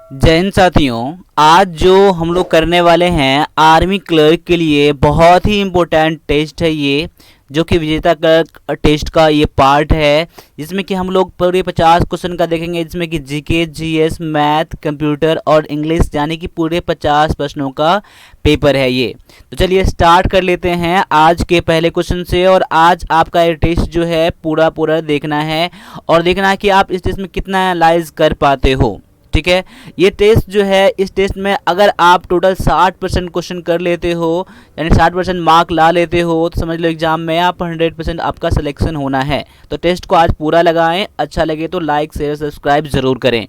जय हिंद साथियों। आज जो हम लोग करने वाले हैं आर्मी क्लर्क के लिए बहुत ही इम्पोर्टेंट टेस्ट है ये, जो कि विजेता क्लर्क टेस्ट का ये पार्ट है, जिसमें कि हम लोग पूरे 50 क्वेश्चन का देखेंगे, जिसमें कि जीके, जीएस, मैथ, कंप्यूटर और इंग्लिश यानी कि पूरे 50 प्रश्नों का पेपर है ये। तो चलिए स्टार्ट कर लेते हैं आज के पहले क्वेश्चन से। और आज आपका ये टेस्ट जो है पूरा देखना है और देखना है कि आप इस टेस्ट में कितना एनालाइज कर पाते हो। ठीक है, ये टेस्ट जो है, इस टेस्ट में अगर आप टोटल 60% क्वेश्चन कर लेते हो, यानी 60% मार्क ला लेते हो, तो समझ लो एग्जाम में आप 100% आपका सिलेक्शन होना है। तो टेस्ट को आज पूरा लगाएं, अच्छा लगे तो लाइक शेयर सब्सक्राइब जरूर करें।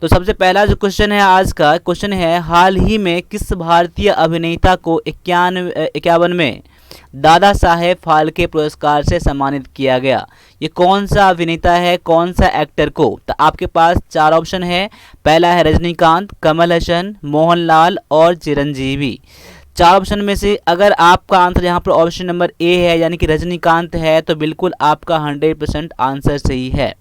तो सबसे पहला जो क्वेश्चन है, आज का क्वेश्चन है, हाल ही में किस भारतीय अभिनेता को 51 में दादा साहेब फाल्के पुरस्कार से सम्मानित किया गया? ये कौन सा अभिनेता है, कौन सा एक्टर को? तो आपके पास 4 ऑप्शन है। पहला है रजनीकांत, कमल हसन, मोहनलाल और चिरंजीवी। 4 ऑप्शन में से अगर आपका आंसर यहाँ पर ऑप्शन नंबर ए है, यानी कि रजनीकांत है, तो बिल्कुल आपका 100% आंसर सही है।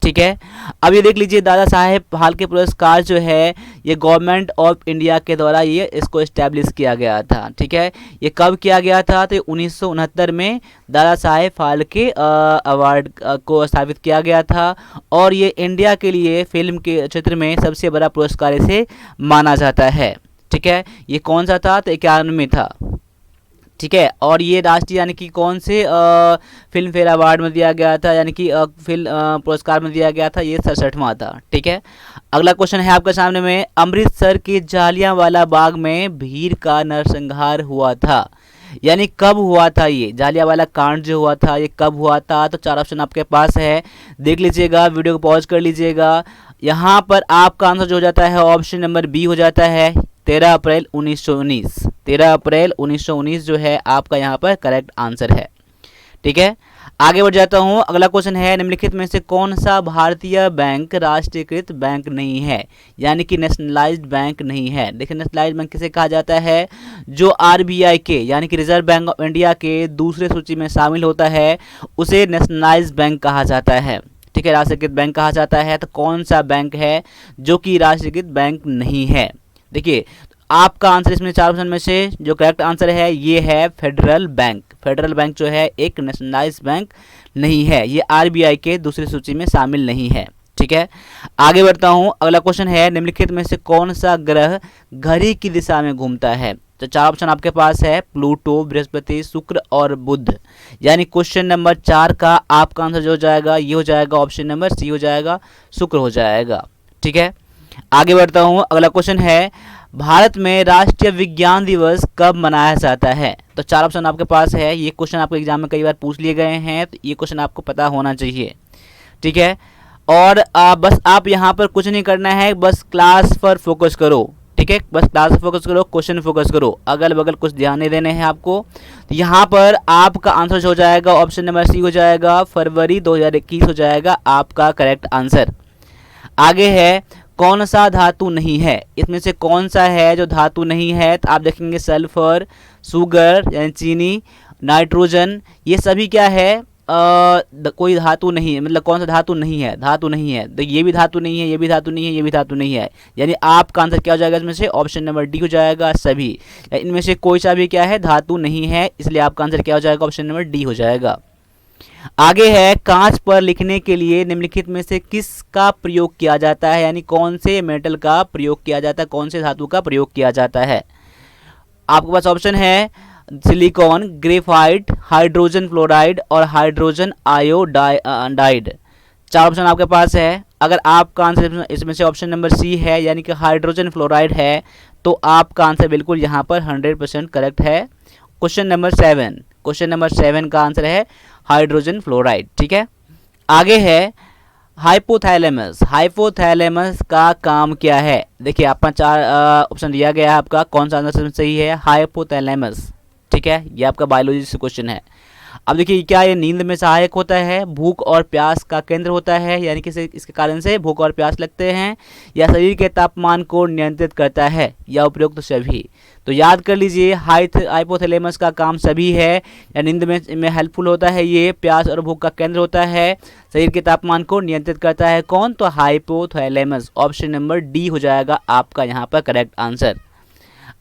ठीक है, अब ये देख लीजिए, दादा साहेब फाल्के पुरस्कार जो है, ये गवर्नमेंट ऑफ इंडिया के द्वारा ये इसको इस्टेब्लिश किया गया था। ठीक है, ये कब किया गया था? तो 1969 में दादा साहेब फाल्के अवार्ड को स्थापित किया गया था, और ये इंडिया के लिए फिल्म के क्षेत्र में सबसे बड़ा पुरस्कार इसे माना जाता है। ठीक है, ये कौन सा था? तो 51 में था। ठीक है, और ये राष्ट्रीय यानी कि कौन से फिल्म फेयर अवार्ड में दिया गया था, यानी कि फिल्म पुरस्कार में दिया गया था, ये 67वां था। ठीक है, अगला क्वेश्चन है आपके सामने में, अमृतसर के जालियांवाला बाग में भीड़ का नरसंहार हुआ था, यानी कब हुआ था? ये जालियांवाला कांड जो हुआ था, ये कब हुआ था? तो 4 ऑप्शन आपके पास है, देख लीजिएगा, वीडियो को पॉज कर लीजिएगा। यहाँ पर आपका आंसर जो हो जाता है ऑप्शन नंबर बी हो जाता है, 13 अप्रैल 1919। 13 अप्रैल 1919 जो है आपका यहाँ पर करेक्ट आंसर है। ठीक है, आगे बढ़ जाता हूँ। अगला क्वेश्चन है, निम्नलिखित में से कौन सा भारतीय बैंक राष्ट्रीयकृत बैंक नहीं है, यानी कि नेशनलाइज्ड बैंक नहीं है? देखिए, नेशनलाइज्ड बैंक किसे कहा जाता है? जो आरबीआई के, यानी कि रिजर्व बैंक ऑफ इंडिया के दूसरे सूची में शामिल होता है, उसे नेशनलाइज्ड बैंक कहा जाता है। ठीक है, राष्ट्रीयकृत बैंक कहा जाता है। तो कौन सा बैंक है जो कि राष्ट्रीयकृत बैंक नहीं है? देखिए, आपका आंसर इसमें 4 ऑप्शन में से जो करेक्ट आंसर है ये है फेडरल बैंक। फेडरल बैंक जो है एक नेशनलाइज्ड बैंक नहीं है, ये आरबीआई के दूसरी सूची में शामिल नहीं है। ठीक है, आगे बढ़ता हूँ। अगला क्वेश्चन है, निम्नलिखित में से कौन सा ग्रह घड़ी की दिशा में घूमता है? तो 4 ऑप्शन आपके पास है, प्लूटो, बृहस्पति, शुक्र और बुध। यानी क्वेश्चन नंबर 4 का आपका आंसर जो हो जाएगा, ये हो जाएगा ऑप्शन नंबर सी हो जाएगा, शुक्र हो जाएगा। ठीक है, आगे बढ़ता हूँ। अगला क्वेश्चन है, भारत में राष्ट्रीय विज्ञान दिवस कब मनाया जाता है? तो 4 ऑप्शन आपके पास है। ये क्वेश्चन आपके एग्जाम में कई बार पूछ लिए गए हैं, तो ये क्वेश्चन आपको पता होना चाहिए। ठीक है, और बस आप यहाँ पर कुछ नहीं करना है, बस क्लास पर फोकस करो। ठीक है, बस क्लास पर फोकस करो, क्वेश्चन फोकस करो, अगल बगल कुछ ध्यान नहीं देने हैं आपको। तो यहाँ पर आपका आंसर हो जाएगा ऑप्शन नंबर सी हो जाएगा, फरवरी 2021 हो जाएगा आपका करेक्ट आंसर। आगे है, कौन सा धातु नहीं है? इसमें से कौन सा है जो धातु नहीं है? तो आप देखेंगे सल्फर, शुगर यानी चीनी, नाइट्रोजन, ये सभी क्या है? कोई धातु नहीं है। मतलब कौन सा धातु नहीं है? धातु नहीं है, तो ये भी धातु नहीं है, ये भी धातु नहीं है, ये भी धातु नहीं है, यानी आपका आंसर क्या हो जाएगा? इसमें से ऑप्शन नंबर डी हो जाएगा, सभी। इनमें से कोई सा भी क्या है? धातु नहीं है, इसलिए आपका आंसर क्या हो जाएगा? ऑप्शन नंबर डी हो जाएगा। आगे है, कांच पर लिखने के लिए निम्नलिखित में से किसका प्रयोग किया जाता है, यानी कौन से मेटल का प्रयोग किया जाता है, कौन से धातु का प्रयोग किया जाता है? आपके पास ऑप्शन है, सिलिकॉन, ग्रेफाइट, हाइड्रोजन फ्लोराइड और हाइड्रोजन आयोडाइड। 4 ऑप्शन आपके पास है। अगर आपका आंसर इसमें से ऑप्शन नंबर सी है, यानी कि हाइड्रोजन फ्लोराइड है, तो आपका आंसर बिल्कुल यहाँ पर 100% करेक्ट है। क्वेश्चन नंबर 7, क्वेश्चन नंबर 7 का आंसर है हाइड्रोजन फ्लोराइड। ठीक है, आगे है, हाइपोथैलेमस। हाइपोथैलेमस का काम क्या है? देखिए, आपका 4 ऑप्शन दिया गया है, आपका कौन सा आंसर सही है? हाइपोथैलेमस। ठीक है, ये आपका बायोलॉजी से क्वेश्चन है। अब देखिए क्या ये नींद में सहायक होता है, भूख और प्यास का केंद्र होता है, यानी कि इसके कारण से भूख और प्यास लगते हैं, या शरीर के तापमान को नियंत्रित करता है, या उपयुक्त तो सभी। तो याद कर लीजिए, हाइपोथैलेमस का काम सभी है, या नींद में हेल्पफुल होता है ये, प्यास और भूख का केंद्र होता है, शरीर के तापमान को नियंत्रित करता है कौन, तो हाइपोथैलेमस। ऑप्शन नंबर डी हो जाएगा आपका यहाँ पर करेक्ट आंसर।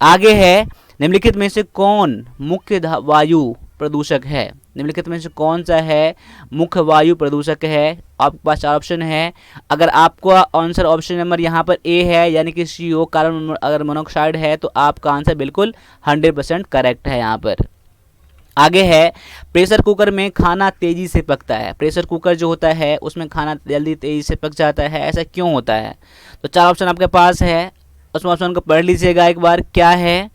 आगे है, निम्नलिखित में से कौन मुख्य वायु प्रदूषक है, निम्नलिखित में से कौन सा है मुख्य वायु प्रदूषक है। आपके पास 4 ऑप्शन है, अगर आपका आंसर ऑप्शन नंबर यहाँ पर ए है, यानी कि CO कार्बन अगर मोनोऑक्साइड है, तो आपका आंसर बिल्कुल 100% करेक्ट है यहाँ पर। आगे है, प्रेशर कुकर में खाना तेजी से पकता है, प्रेशर कुकर जो होता है उसमें खाना जल्दी तेजी से पक जाता है, ऐसा क्यों होता है। तो 4 ऑप्शन आपके पास है, उस ऑप्शन को पढ़ लीजिएगा एक बार क्या है।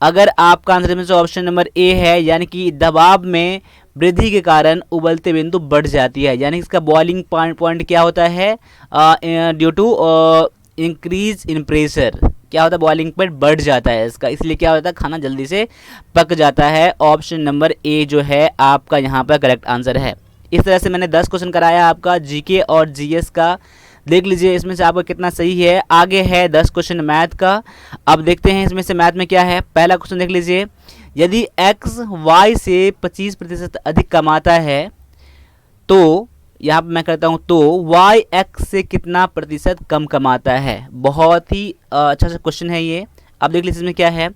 अगर आपका आंसर में से ऑप्शन नंबर ए है, यानी कि दबाव में वृद्धि के कारण उबलते बिंदु बढ़ जाती है, यानी इसका बॉइलिंग पॉइंट क्या होता है, due to increase in pressure, क्या होता है बॉइलिंग पॉइंट बढ़ जाता है इसका, इसलिए क्या होता है खाना जल्दी से पक जाता है। ऑप्शन नंबर ए जो है आपका यहाँ पर करेक्ट आंसर है। इस तरह से मैंने 10 क्वेश्चन कराया आपका जीके और जीएस का, देख लीजिए इसमें से आपका कितना सही है। आगे है 10 क्वेश्चन मैथ का। अब देखते हैं इसमें से मैथ में क्या है। पहला क्वेश्चन देख लीजिए, यदि x y से 25% अधिक कमाता है तो यहाँ पर मैं करता हूँ, तो y x से कितना प्रतिशत कम कमाता है। बहुत ही अच्छा सा क्वेश्चन है ये। अब देख लीजिए इसमें क्या है।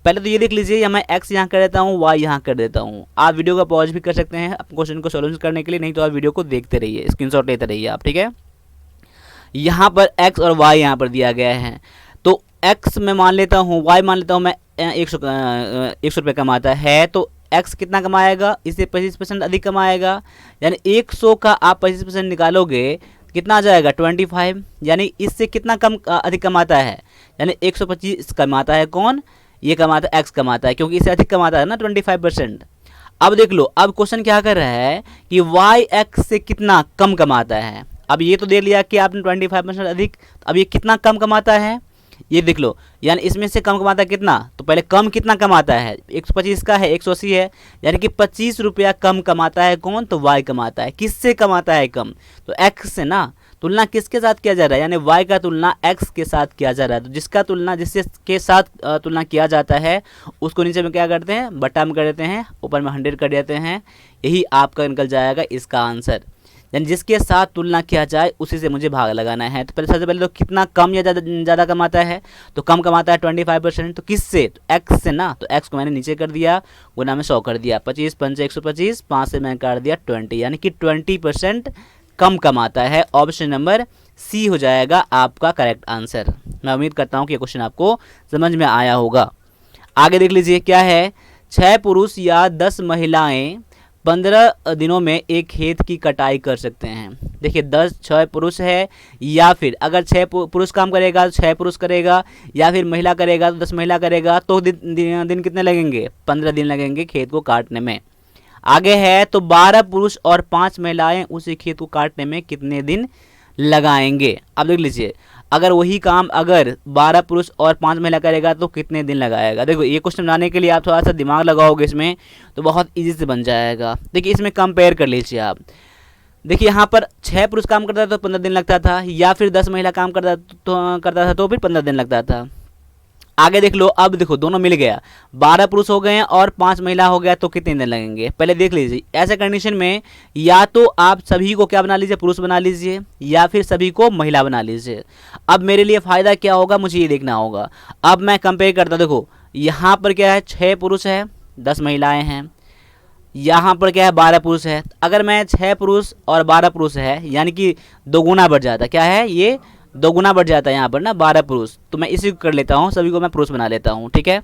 पहले तो ये देख लीजिए, या मैं x यहाँ कर देता हूँ, y यहाँ कर देता हूँ। आप वीडियो का पॉज भी कर सकते हैं क्वेश्चन को सॉल्व करने के लिए, नहीं तो आप वीडियो को देखते रहिए, स्क्रीनशॉट लेते रहिए आप, ठीक है। यहाँ पर x और y यहाँ पर दिया गया है, तो x मैं मान लेता हूँ, y मान लेता हूँ मैं 100 रुपये कमाता है, तो x कितना कमाएगा, इससे 25% अधिक कमाएगा, यानी 100 का आप 25% निकालोगे कितना आ जाएगा 25, यानी इससे कितना कम अधिक कमाता है, यानी 125 कमाता है कौन, ये कमाता है x कमाता है, क्योंकि इससे अधिक कमाता है ना 25%। अब देख लो, अब क्वेश्चन क्या कर रहा है कि y x से कितना कम कमाता है। अब ये तो दे लिया कि आपने 25% अधिक, अब ये कितना कम कमाता है ये देख लो, यानी इसमें से कम कमाता है कितना, तो पहले कम कितना कमाता है, 125 का है 180 है, यानी कि 25 रुपया कम कमाता है कौन, तो y कमाता है। किससे कमाता है कम, तो x से ना। तुलना किसके साथ किया जा रहा है, यानी y का तुलना x के साथ किया जा रहा है। तो जिसका तुलना जिससे के साथ तुलना किया जाता है उसको नीचे में क्या करते हैं, बटा में कर देते हैं, ऊपर में 100 कर देते हैं, यही आपका निकल जाएगा इसका आंसर। यानी जिसके साथ तुलना किया जाए उसी से मुझे भाग लगाना है। तो सबसे पहले तो कितना कम या ज़्यादा कमाता है, तो कम कमाता है 25%, तो किससे, तो x से ना। तो x को मैंने नीचे कर दिया, गुना में 100 कर दिया, 25 पंचे 125, 5 से मैंने काट दिया 20, यानी कि 20% कम कमाता है। ऑप्शन नंबर सी हो जाएगा आपका करेक्ट आंसर। मैं उम्मीद करता हूँ कि ये क्वेश्चन आपको समझ में आया होगा। आगे देख लीजिए क्या है, 6 पुरुष या 10 महिलाएं 15 दिनों में एक खेत की कटाई कर सकते हैं। देखिए 6 पुरुष है, या फिर अगर 6 पुरुष काम करेगा तो 6 पुरुष करेगा, या फिर महिला करेगा तो 10 महिला करेगा, तो दिन कितने लगेंगे, 15 दिन लगेंगे खेत को काटने में। आगे है, तो 12 पुरुष और 5 महिलाएं उसी खेत को काटने में कितने दिन लगाएंगे। अब देख लीजिए, अगर वही काम अगर 12 पुरुष और 5 महिला करेगा तो कितने दिन लगाएगा। देखो ये क्वेश्चन बनाने के लिए आप थोड़ा सा दिमाग लगाओगे इसमें, तो बहुत इजी से बन जाएगा। देखिए इसमें कंपेयर कर लीजिए आप। देखिए यहाँ पर 6 पुरुष काम करता था तो 15 दिन लगता था, या फिर 10 महिला काम करता था तो फिर 15 दिन लगता था। आगे देख लो, अब देखो दोनों मिल गया, 12 पुरुष हो गए और 5 महिला हो गया, तो कितने दिन लगेंगे। पहले देख लीजिए, ऐसे कंडीशन में या तो आप सभी को क्या बना लीजिए, पुरुष बना लीजिए, या फिर सभी को महिला बना लीजिए। अब मेरे लिए फ़ायदा क्या होगा, मुझे ये देखना होगा। अब मैं कंपेयर करता, देखो यहाँ पर क्या है, 6 पुरुष है 10 महिलाएँ हैं, यहाँ पर क्या है 12 पुरुष है। अगर मैं 6 पुरुष और 12 पुरुष है, यानी कि 2 गुना बढ़ जाता, क्या है ये 2 गुना बढ़ जाता है यहाँ पर ना 12 पुरुष, तो मैं इसी को कर लेता हूँ, सभी को मैं पुरुष बना लेता हूँ, ठीक है।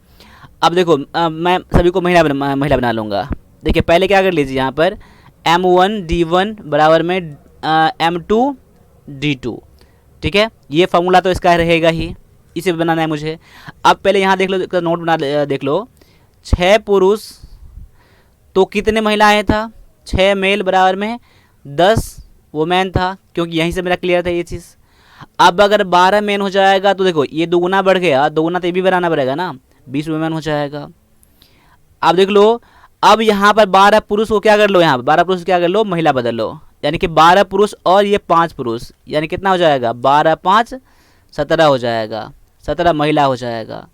अब देखो मैं सभी को महिला बना लूँगा। देखिए पहले क्या कर लीजिए, यहाँ पर M1 D1 बराबर में M2 D2, ठीक है। ये फॉर्मूला तो इसका रहेगा ही, इसे बनाना है मुझे। अब पहले यहाँ देख लो, नोट बना देख लो, 6 पुरुष तो कितने महिलाएँ था, 6 मेल बराबर में 10 वुमेन था, क्योंकि यहीं से मेरा क्लियर था ये चीज़। अब अगर 12 मेन हो जाएगा तो देखो ये 2 गुना बढ़ गया, 2 गुना तो ये भी बनाना पड़ेगा ना, 20 वुमेन हो जाएगा। अब देख लो, अब यहाँ पर 12 पुरुष को क्या कर लो, यहाँ पर 12 पुरुष क्या कर लो, महिला बदल लो, यानी कि 12 पुरुष और ये 5 पुरुष, यानी कितना हो जाएगा, 12 5 17 हो जाएगा, 17 महिला हो जाएगा।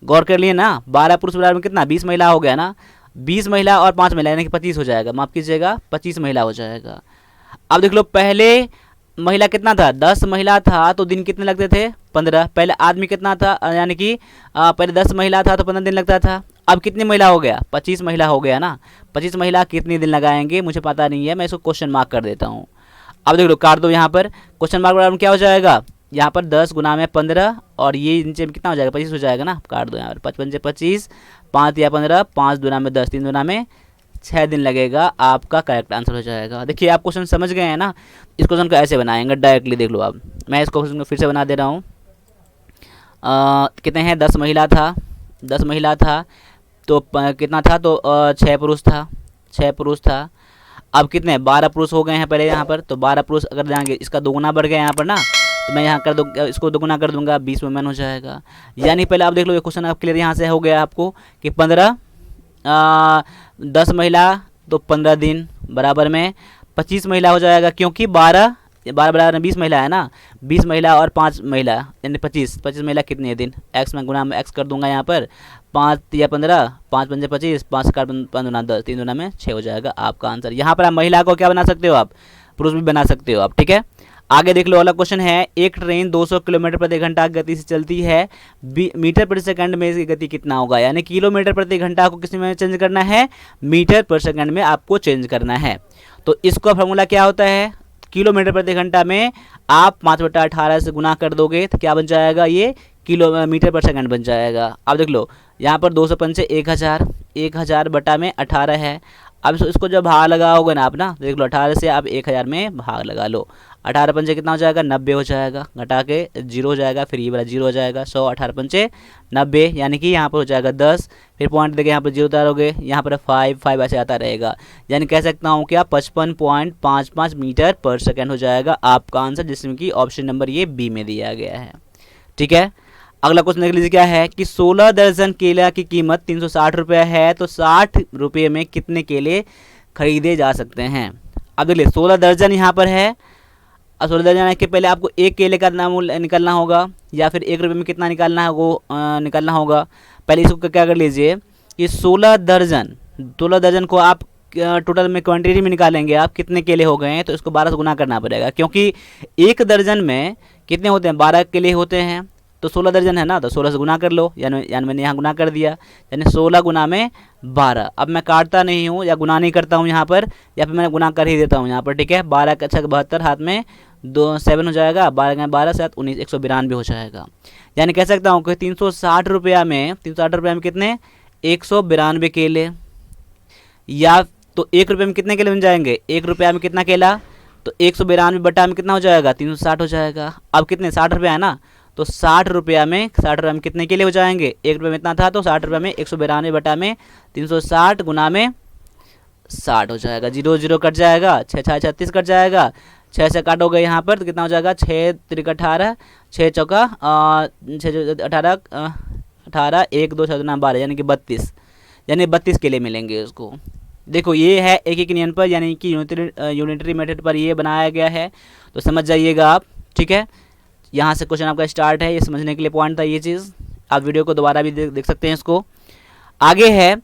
गौर कर लिए ना, 12 पुरुष बराबर में कितना, 20 महिला हो गया ना, 20 महिला और 5 महिला यानी कि 25 हो जाएगा, माफ़ कीजिएगा 25 महिला हो जाएगा। अब देख लो, पहले महिला कितना था, 10 महिला था तो दिन कितने लगते थे, 15। पहले आदमी कितना था, यानी कि पहले 10 महिला था तो 15 दिन लगता था। अब कितनी महिला हो गया, 25 महिला हो गया ना, 25 महिला कितने दिन लगाएंगे मुझे पता नहीं है, मैं इसको क्वेश्चन मार्क कर देता हूँ। अब देख लो, काट दो यहाँ पर, क्वेश्चन मार्क बराबर क्या हो जाएगा, यहाँ पर 10 गुना में 15 और ये नीचे में कितना हो जाएगा, 25 हो जाएगा ना, काट दो यहाँ पर, 55 से 25, 5 या 15, 5 दुना में 10, 3 दुना में 6 दिन लगेगा, आपका करेक्ट आंसर हो जाएगा। देखिए आप क्वेश्चन समझ गए हैं ना, इस क्वेश्चन को ऐसे बनाएंगे डायरेक्टली, देख लो आप, मैं इस क्वेश्चन को फिर से बना दे रहा हूँ। कितने हैं, 10 महिला था, 10 महिला था तो कितना था, तो 6 पुरुष था, 6 पुरुष था। अब कितने, 12 पुरुष हो गए हैं पहले यहाँ पर, तो 12 पुरुष अगर जाएंगे, इसका दोगुना बढ़ गया यहाँ पर ना, तो मैं यहाँ कर दूँ, इसको दोगुना कर दूंगा, 20 वुमेन हो जाएगा। यानी पहले आप देख लो, ये क्वेश्चन आप क्लियर यहाँ से हो गया आपको कि 10 महिला तो 15 दिन बराबर में 25 महिला हो जाएगा, क्योंकि 12 बराबर में 20 महिला है ना, 20 महिला और 5 महिला यानी 25 महिला कितने हैं दिन, एक्स में गुना में एक्स कर दूंगा यहाँ पर, 5 या 15, 5 पंजे 25, 5 का 5 दुना 10, 3 दुना में 6 हो जाएगा आपका आंसर। यहाँ पर आप महिला को क्या बना सकते हो, आप पुरुष भी बना सकते हो आप, ठीक है। आगे देख लो, अगला क्वेश्चन है, एक ट्रेन 200 किलोमीटर प्रति घंटा गति से चलती है, मीटर प्रति सेकंड में इसकी गति कितना होगा, यानी किलोमीटर प्रति घंटा को किस में चेंज करना है, मीटर पर सेकंड में आपको चेंज करना है। तो इसका फॉर्मूला क्या होता है, किलोमीटर प्रति घंटा में आप 5/18 से गुना कर दोगे तो क्या बन जाएगा, ये किलोमीटर पर सेकंड बन जाएगा। अब देख लो, यहाँ पर 200 पंचे 1000, 1000 बटा में 18 है। अब इसको जब भाग लगाओगे ना आप ना, देख लो 18 से आप 1000 में भाग लगा लो, 18 पंचे कितना हो जाएगा, 90 हो जाएगा, घटा के 0 हो जाएगा, फिर ये वाला 0 हो जाएगा, 100 18 पंचे 90, यानी कि यहाँ पर हो जाएगा 10, फिर पॉइंट देके यहाँ पर 0 उतारोगे, यहाँ पर 5 ऐसे आता रहेगा, यानी कह सकता हूँ क्या 55.55 मीटर पर सेकेंड हो जाएगा आपका आंसर, जिसमें कि ऑप्शन नंबर ये बी में दिया गया है, ठीक है। अगला क्वेश्चन देख लीजिए, क्या है कि 16 दर्जन केला की कीमत 360 रुपये है, तो 60 रुपये में कितने केले खरीदे जा सकते हैं। अब देख लीजिए, 16 दर्जन यहाँ पर है, अब 16 दर्जन के पहले आपको एक केले का नाम निकालना होगा, या फिर 1 रुपये में कितना निकालना है वो निकालना होगा। पहले इसको क्या कर लीजिए कि 16 दर्जन को आप टोटल में क्वांटिटी में निकालेंगे, आप कितने केले हो गए हैं, तो इसको 12 से गुना करना पड़ेगा, क्योंकि एक दर्जन में कितने होते हैं, 12 केले होते हैं, तो 16 दर्जन है ना, तो 16 से गुना कर लो, यानी मैंने यहाँ गुना कर दिया, यानी 16 गुना में 12। अब मैं काटता नहीं हूँ या गुना नहीं करता हूँ यहाँ पर, या फिर मैं गुना कर ही देता हूँ यहाँ पर, ठीक है। 12 का 72 हाथ में 7 हो जाएगा, 12 का 12 7 19 192 हो जाएगा, यानी कह सकता हूँ कि 360 रुपया में कितने 192 केले, या तो 1 रुपये में कितने केले बन जाएंगे, 1 रुपया में कितना केला, तो 192 बटा में कितना हो जाएगा, 360 हो जाएगा। अब कितने 60 रुपया है ना, तो 60 रुपया में कितने केले हो जाएंगे, 1 रुपये में इतना था, तो 60 रुपये में 192 बटा में 360 गुना में 60 हो जाएगा, 0 0 कट जाएगा, 6 6 36 कट जाएगा, 6 से काटोगे यहाँ पर तो कितना हो जाएगा, 6 3 18, 6 चौका 6 18 18 1 2 6 12, यानी कि 32, यानी 32 केले मिलेंगे उसको। देखो ये है एक नियम पर, यानी कि यूनिटरी मेथड पर ये बनाया गया है, तो समझ जाइएगा आप, ठीक है। यहाँ से क्वेश्चन आपका स्टार्ट है, ये समझने के लिए पॉइंट था ये चीज़, आप वीडियो को दोबारा भी देख सकते हैं इसको। आगे है,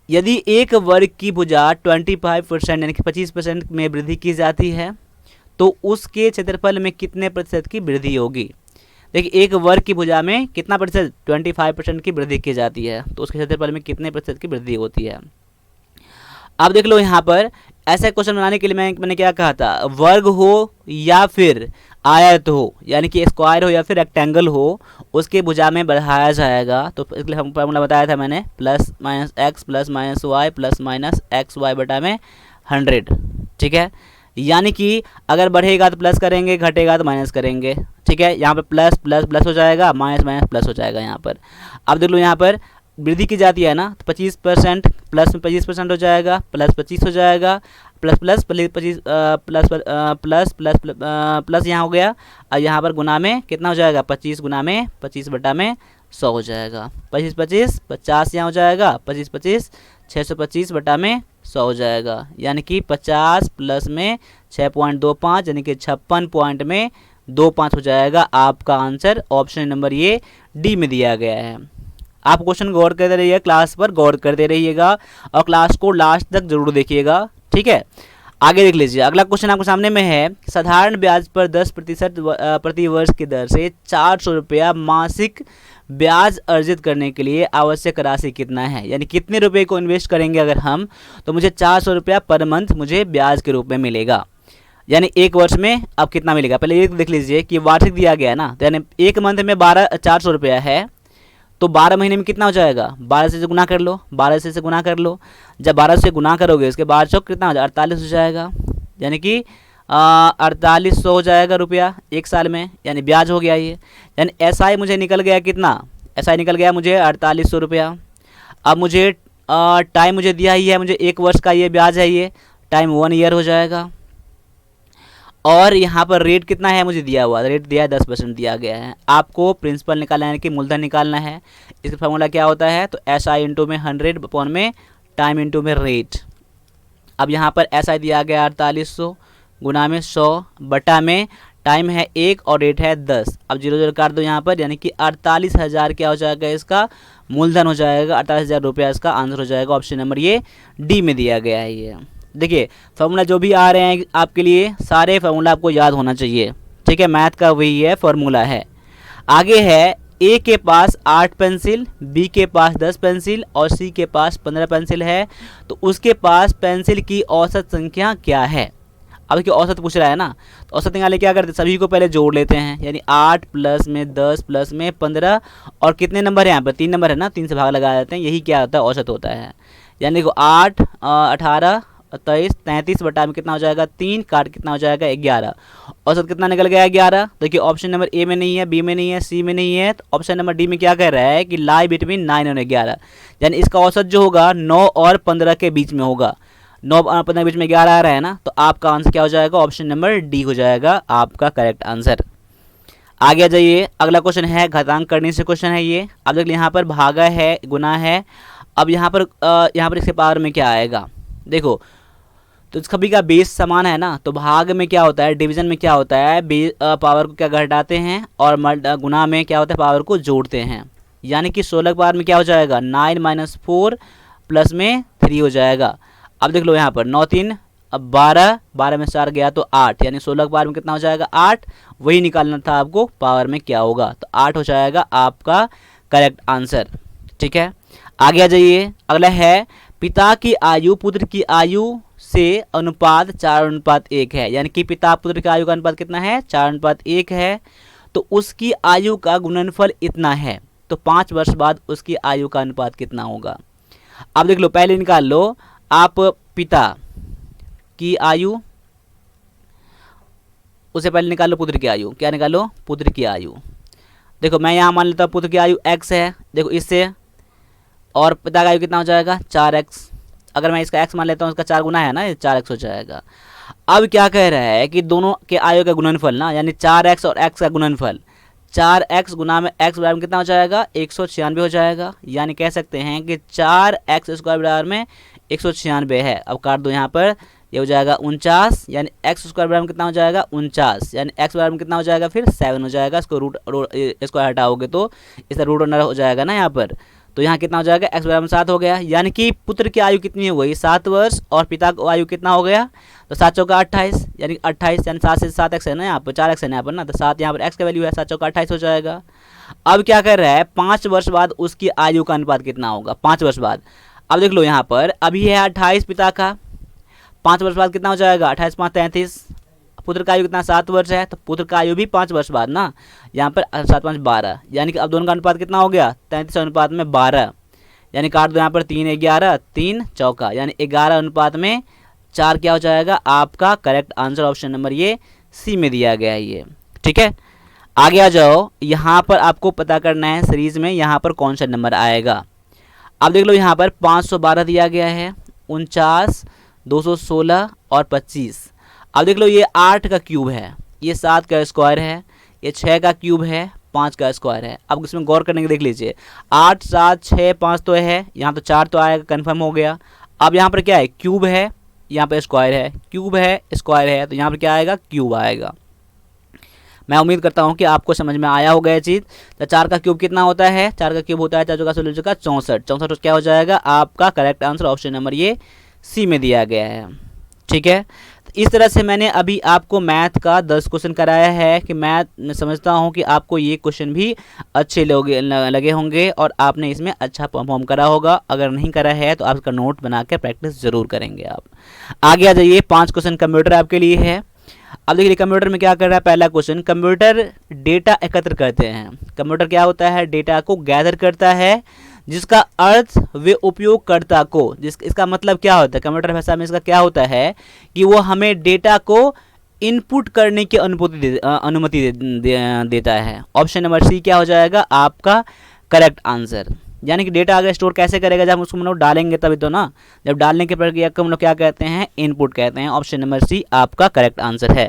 यदि एक वर्ग की भुजा 25% यानी कि 25% में वृद्धि की जाती है, तो उसके क्षेत्रफल में कितने प्रतिशत की वृद्धि होगी। देखिए, एक वर्ग की भुजा में कितना प्रतिशत, 25% की वृद्धि की जाती है, तो उसके क्षेत्रफल में कितने प्रतिशत की वृद्धि होती है। अब देख लो यहाँ पर, ऐसा क्वेश्चन बनाने के लिए मैंने क्या कहा था, वर्ग हो या फिर आयत हो, यानी कि स्क्वायर हो या फिर रेक्टेंगल हो, उसके भुजा में बढ़ाया जाएगा। तो इसके लिए हम फॉर्मूला बताया था मैंने, plus minus x plus minus y plus minus x y बटा में 100, ठीक है। यानी कि अगर बढ़ेगा तो प्लस करेंगे, घटेगा तो माइनस करेंगे, ठीक है। यहाँ पर प्लस प्लस प्लस हो जाएगा, माइनस माइनस प्लस हो जाएगा यहाँ पर। अब देख लो यहाँ पर वृद्धि की जाती है ना, तो 25% प्लस में 25% हो जाएगा, प्लस 25 हो जाएगा, plus plus 25 plus plus plus plus यहाँ हो गया, और यहाँ पर गुना में कितना हो जाएगा, 25 गुना में 25 बटा में 100 हो जाएगा, 25 25 50 यहाँ हो जाएगा, 25 25 625 बटा में 100 हो जाएगा, यानी कि 50 प्लस में 6.25 यानी कि 56 पॉइंट में 25 हो जाएगा आपका आंसर। ऑप्शन नंबर ये डी में दिया गया है। आप क्वेश्चन गौर करते रहिए, क्लास पर गौर करते रहिएगा और क्लास को लास्ट तक जरूर देखिएगा, ठीक है। आगे देख लीजिए, अगला क्वेश्चन आपके सामने में है, साधारण ब्याज पर 10% प्रति वर्ष की दर से 400 रुपया मासिक ब्याज अर्जित करने के लिए आवश्यक राशि कितना है, यानी कितने रुपए को इन्वेस्ट करेंगे अगर हम, तो मुझे 400 रुपया पर मंथ मुझे ब्याज के रूप में मिलेगा, यानी एक वर्ष में अब कितना मिलेगा। पहले ये देख लीजिए कि वार्षिक दिया गया है ना, तो यानी एक मंथ में 400 रुपया है, तो 12 महीने में कितना हो जाएगा, 12 से गुना कर लो, 12 से गुना कर लो। जब 12 से गुना करोगे उसके बाद चौक कितना हो जाएगा, 48 हो जाएगा, यानी कि 4800 हो जाएगा रुपया एक साल में, यानी ब्याज हो गया ये। यानी एसआई मुझे निकल गया कितना, एसआई निकल गया मुझे 4800 रुपया। अब मुझे टाइम मुझे दिया ही है, मुझे एक वर्ष का ये ब्याज है, ये टाइम 1 ईयर हो जाएगा। और यहाँ पर रेट कितना है मुझे दिया हुआ, रेट दिया है 10% दिया गया है। आपको प्रिंसिपल निकालना है कि मूलधन निकालना है। इसका फॉर्मूला क्या होता है, तो एस आई इंटू में 100 अपॉन में टाइम इंटू में रेट। अब यहाँ पर एस आई दिया गया 4800 गुना में 100 बटा में टाइम है 1 और रेट है 10। अब 0 काट दो यहाँ पर, यानी कि 48,000 क्या हो जाएगा, इसका मूलधन हो जाएगा, 48,000 रुपया इसका आंसर हो जाएगा। ऑप्शन नंबर ये डी में दिया गया है। ये देखिए फार्मूला जो भी आ रहे हैं आपके लिए, सारे फार्मूला आपको याद होना चाहिए, ठीक है। मैथ का वही है फार्मूला है। आगे है, ए के पास 8 पेंसिल, बी के पास 10 पेंसिल और सी के पास 15 पेंसिल है, तो उसके पास पेंसिल की औसत संख्या क्या है। अब देखिए औसत पूछ रहा है ना, तो औसत निकालने क्या करते हैं, सभी को पहले जोड़ लेते हैं, यानी 8 प्लस में 10 प्लस में 15 और कितने नंबर है यहाँ पर, 3 नंबर है ना, 3 से भाग लगा देते हैं, यही क्या होता है, औसत होता है। यानी देखो 8 18 23 33 बटा में कितना हो जाएगा, 3 काट कितना हो जाएगा 11। औसत कितना निकल गया 11। देखिए ऑप्शन नंबर ए में नहीं है, बी में नहीं है, सी में नहीं है, तो ऑप्शन नंबर डी में क्या कह रहा है कि लाई बिटवीन 9 और 11, यानी इसका औसत जो होगा 9 और 15 के बीच में होगा। 9 और 15 के बीच में 11 आ रहा है ना, तो आपका आंसर क्या हो जाएगा, ऑप्शन नंबर डी हो जाएगा आपका करेक्ट आंसर। आगे आ जाइए, अगला क्वेश्चन है घातांक करने से क्वेश्चन है ये। अब देखिए यहाँ पर भागा है, गुना है। अब यहाँ पर इसके पावर में क्या आएगा, देखो तो सभी का बेस समान है ना, तो भाग में क्या होता है, डिवीजन में क्या होता है, पावर को क्या घटाते हैं और गुना में क्या होता है, पावर को जोड़ते हैं। यानी कि 16 पावर में क्या हो जाएगा, 9 - 4 प्लस में 3 हो जाएगा। अब देख लो यहाँ पर 9 3 अब 12, 12 में 4 गया तो 8, यानी 16 पावर में कितना हो जाएगा 8। वही निकालना था आपको पावर में क्या होगा, तो 8 हो जाएगा आपका करेक्ट आंसर, ठीक है। आगे आ जाइए, अगला है, पिता की आयु पुत्र की आयु से अनुपात 4:1 है, यानी कि पिता पुत्र की आयु का अनुपात कितना है, 4:1 है, तो उसकी आयु का गुणनफल इतना है, तो 5 वर्ष बाद उसकी आयु का अनुपात कितना होगा। अब देख लो, पहले निकाल लो आप पिता की आयु, उससे पहले निकाल लो पुत्र की आयु। क्या निकालो, पुत्र की आयु। देखो मैं यहाँ मान लेता हूँ पुत्र की आयु x है, देखो इससे, और पिता का आयु कितना हो जाएगा 4x। अगर मैं इसका x मान लेता हूँ, इसका 4 गुना है ना, ये 4x हो जाएगा। अब क्या कह रहा है कि दोनों के आयु का गुणनफल ना, यानी 4x और x का गुणनफल, 4x गुना में x बराबर में कितना हो जाएगा 196 हो जाएगा। यानी कह सकते हैं कि 4x स्क्वायर बराबर में 196 है। अब काट दो यहाँ पर, ये हो जाएगा 49, यानी x स्क्वायर बराबर में कितना हो जाएगा 49, यानी x बराबर में कितना हो जाएगा फिर 7 हो जाएगा। इसको रूट इसको हटाओगे तो इसका रूट अंडर हो जाएगा ना यहाँ पर, तो यहाँ कितना हो जाएगा x बराबर में 7 हो गया। यानी कि पुत्र की आयु कितनी हो गई 7 वर्ष और पिता की आयु कितना हो गया, तो 7 चौका 28, यानी 28, यानी 7 से 7x है ना यहाँ पर, 4x है ना यहाँ पर ना, तो 7 यहाँ पर x का वैल्यू है, 7 चौका 28 हो जाएगा। अब क्या कर रहा है, 5 वर्ष बाद उसकी आयु का अनुपात कितना होगा 5 वर्ष बाद। अब देख लो यहाँ पर अभी है 28 पिता का, 5 वर्ष बाद कितना हो जाएगा 28 5 33। पुत्र का आयु कितना 7 वर्ष है, तो पुत्र का आयु भी 5 वर्ष बाद ना, यहाँ पर 7 5 12, यानी कि अब दोनों का अनुपात कितना हो गया 33 अनुपात में 12, यानी काट दो यहाँ पर 3 11 3 चौका, यानी 11 अनुपात में 4 क्या हो जाएगा आपका करेक्ट आंसर। ऑप्शन नंबर ये सी में दिया गया है ये, ठीक है। आगे आ जाओ, यहाँ पर आपको पता करना है सीरीज में यहाँ पर कौन सा नंबर आएगा। अब देख लो यहाँ पर 512 दिया गया है, 49 216 और 25। अब देख लो ये 8 का क्यूब है, ये 7 का स्क्वायर है, ये 6 का क्यूब है, 5 का स्क्वायर है। अब इसमें गौर करने के देख लीजिए, 8 7 6 5 तो है, यहाँ तो 4 तो आएगा, कन्फर्म हो गया। अब यहाँ पर क्या है, क्यूब है, यहाँ पे स्क्वायर है, क्यूब है स्क्वायर है, तो यहाँ पर क्या आएगा, क्यूब आएगा। मैं उम्मीद करता हूँ कि आपको समझ में आया होगा ये चीज़। तो 4 का क्यूब कितना होता है, 4 का क्यूब होता है 4 का 16 का 64। 64 क्या हो जाएगा आपका करेक्ट आंसर, ऑप्शन नंबर ये सी में दिया गया है। ठीक है, तो इस तरह से मैंने अभी आपको मैथ का 10 क्वेश्चन कराया है कि मैं समझता हूँ कि आपको ये क्वेश्चन भी अच्छे लगे होंगे और आपने इसमें अच्छा परफॉर्म करा होगा। अगर नहीं करा है तो आप इसका नोट बना के प्रैक्टिस ज़रूर करेंगे। आप आगे आ जाइए, 5 क्वेश्चन कंप्यूटर आपके लिए है। अब देखिए कंप्यूटर में क्या कर रहा है, पहला क्वेश्चन, कंप्यूटर डेटा एकत्र करते हैं। कंप्यूटर क्या होता है, डेटा को गैदर करता है, जिसका अर्थ वे उपयोगकर्ता को, इसका मतलब क्या होता है, कंप्यूटर भाषा में इसका क्या होता है कि वो हमें डेटा को इनपुट करने की अनुमति देता है। ऑप्शन नंबर सी क्या हो जाएगा आपका करेक्ट आंसर। यानी कि डेटा अगर स्टोर कैसे करेगा, जब हम उसको हम लोग डालेंगे तभी तो ना, जब डालने की प्रक्रिया को हम लोग क्या कहते हैं, इनपुट कहते हैं। ऑप्शन नंबर सी आपका करेक्ट आंसर है।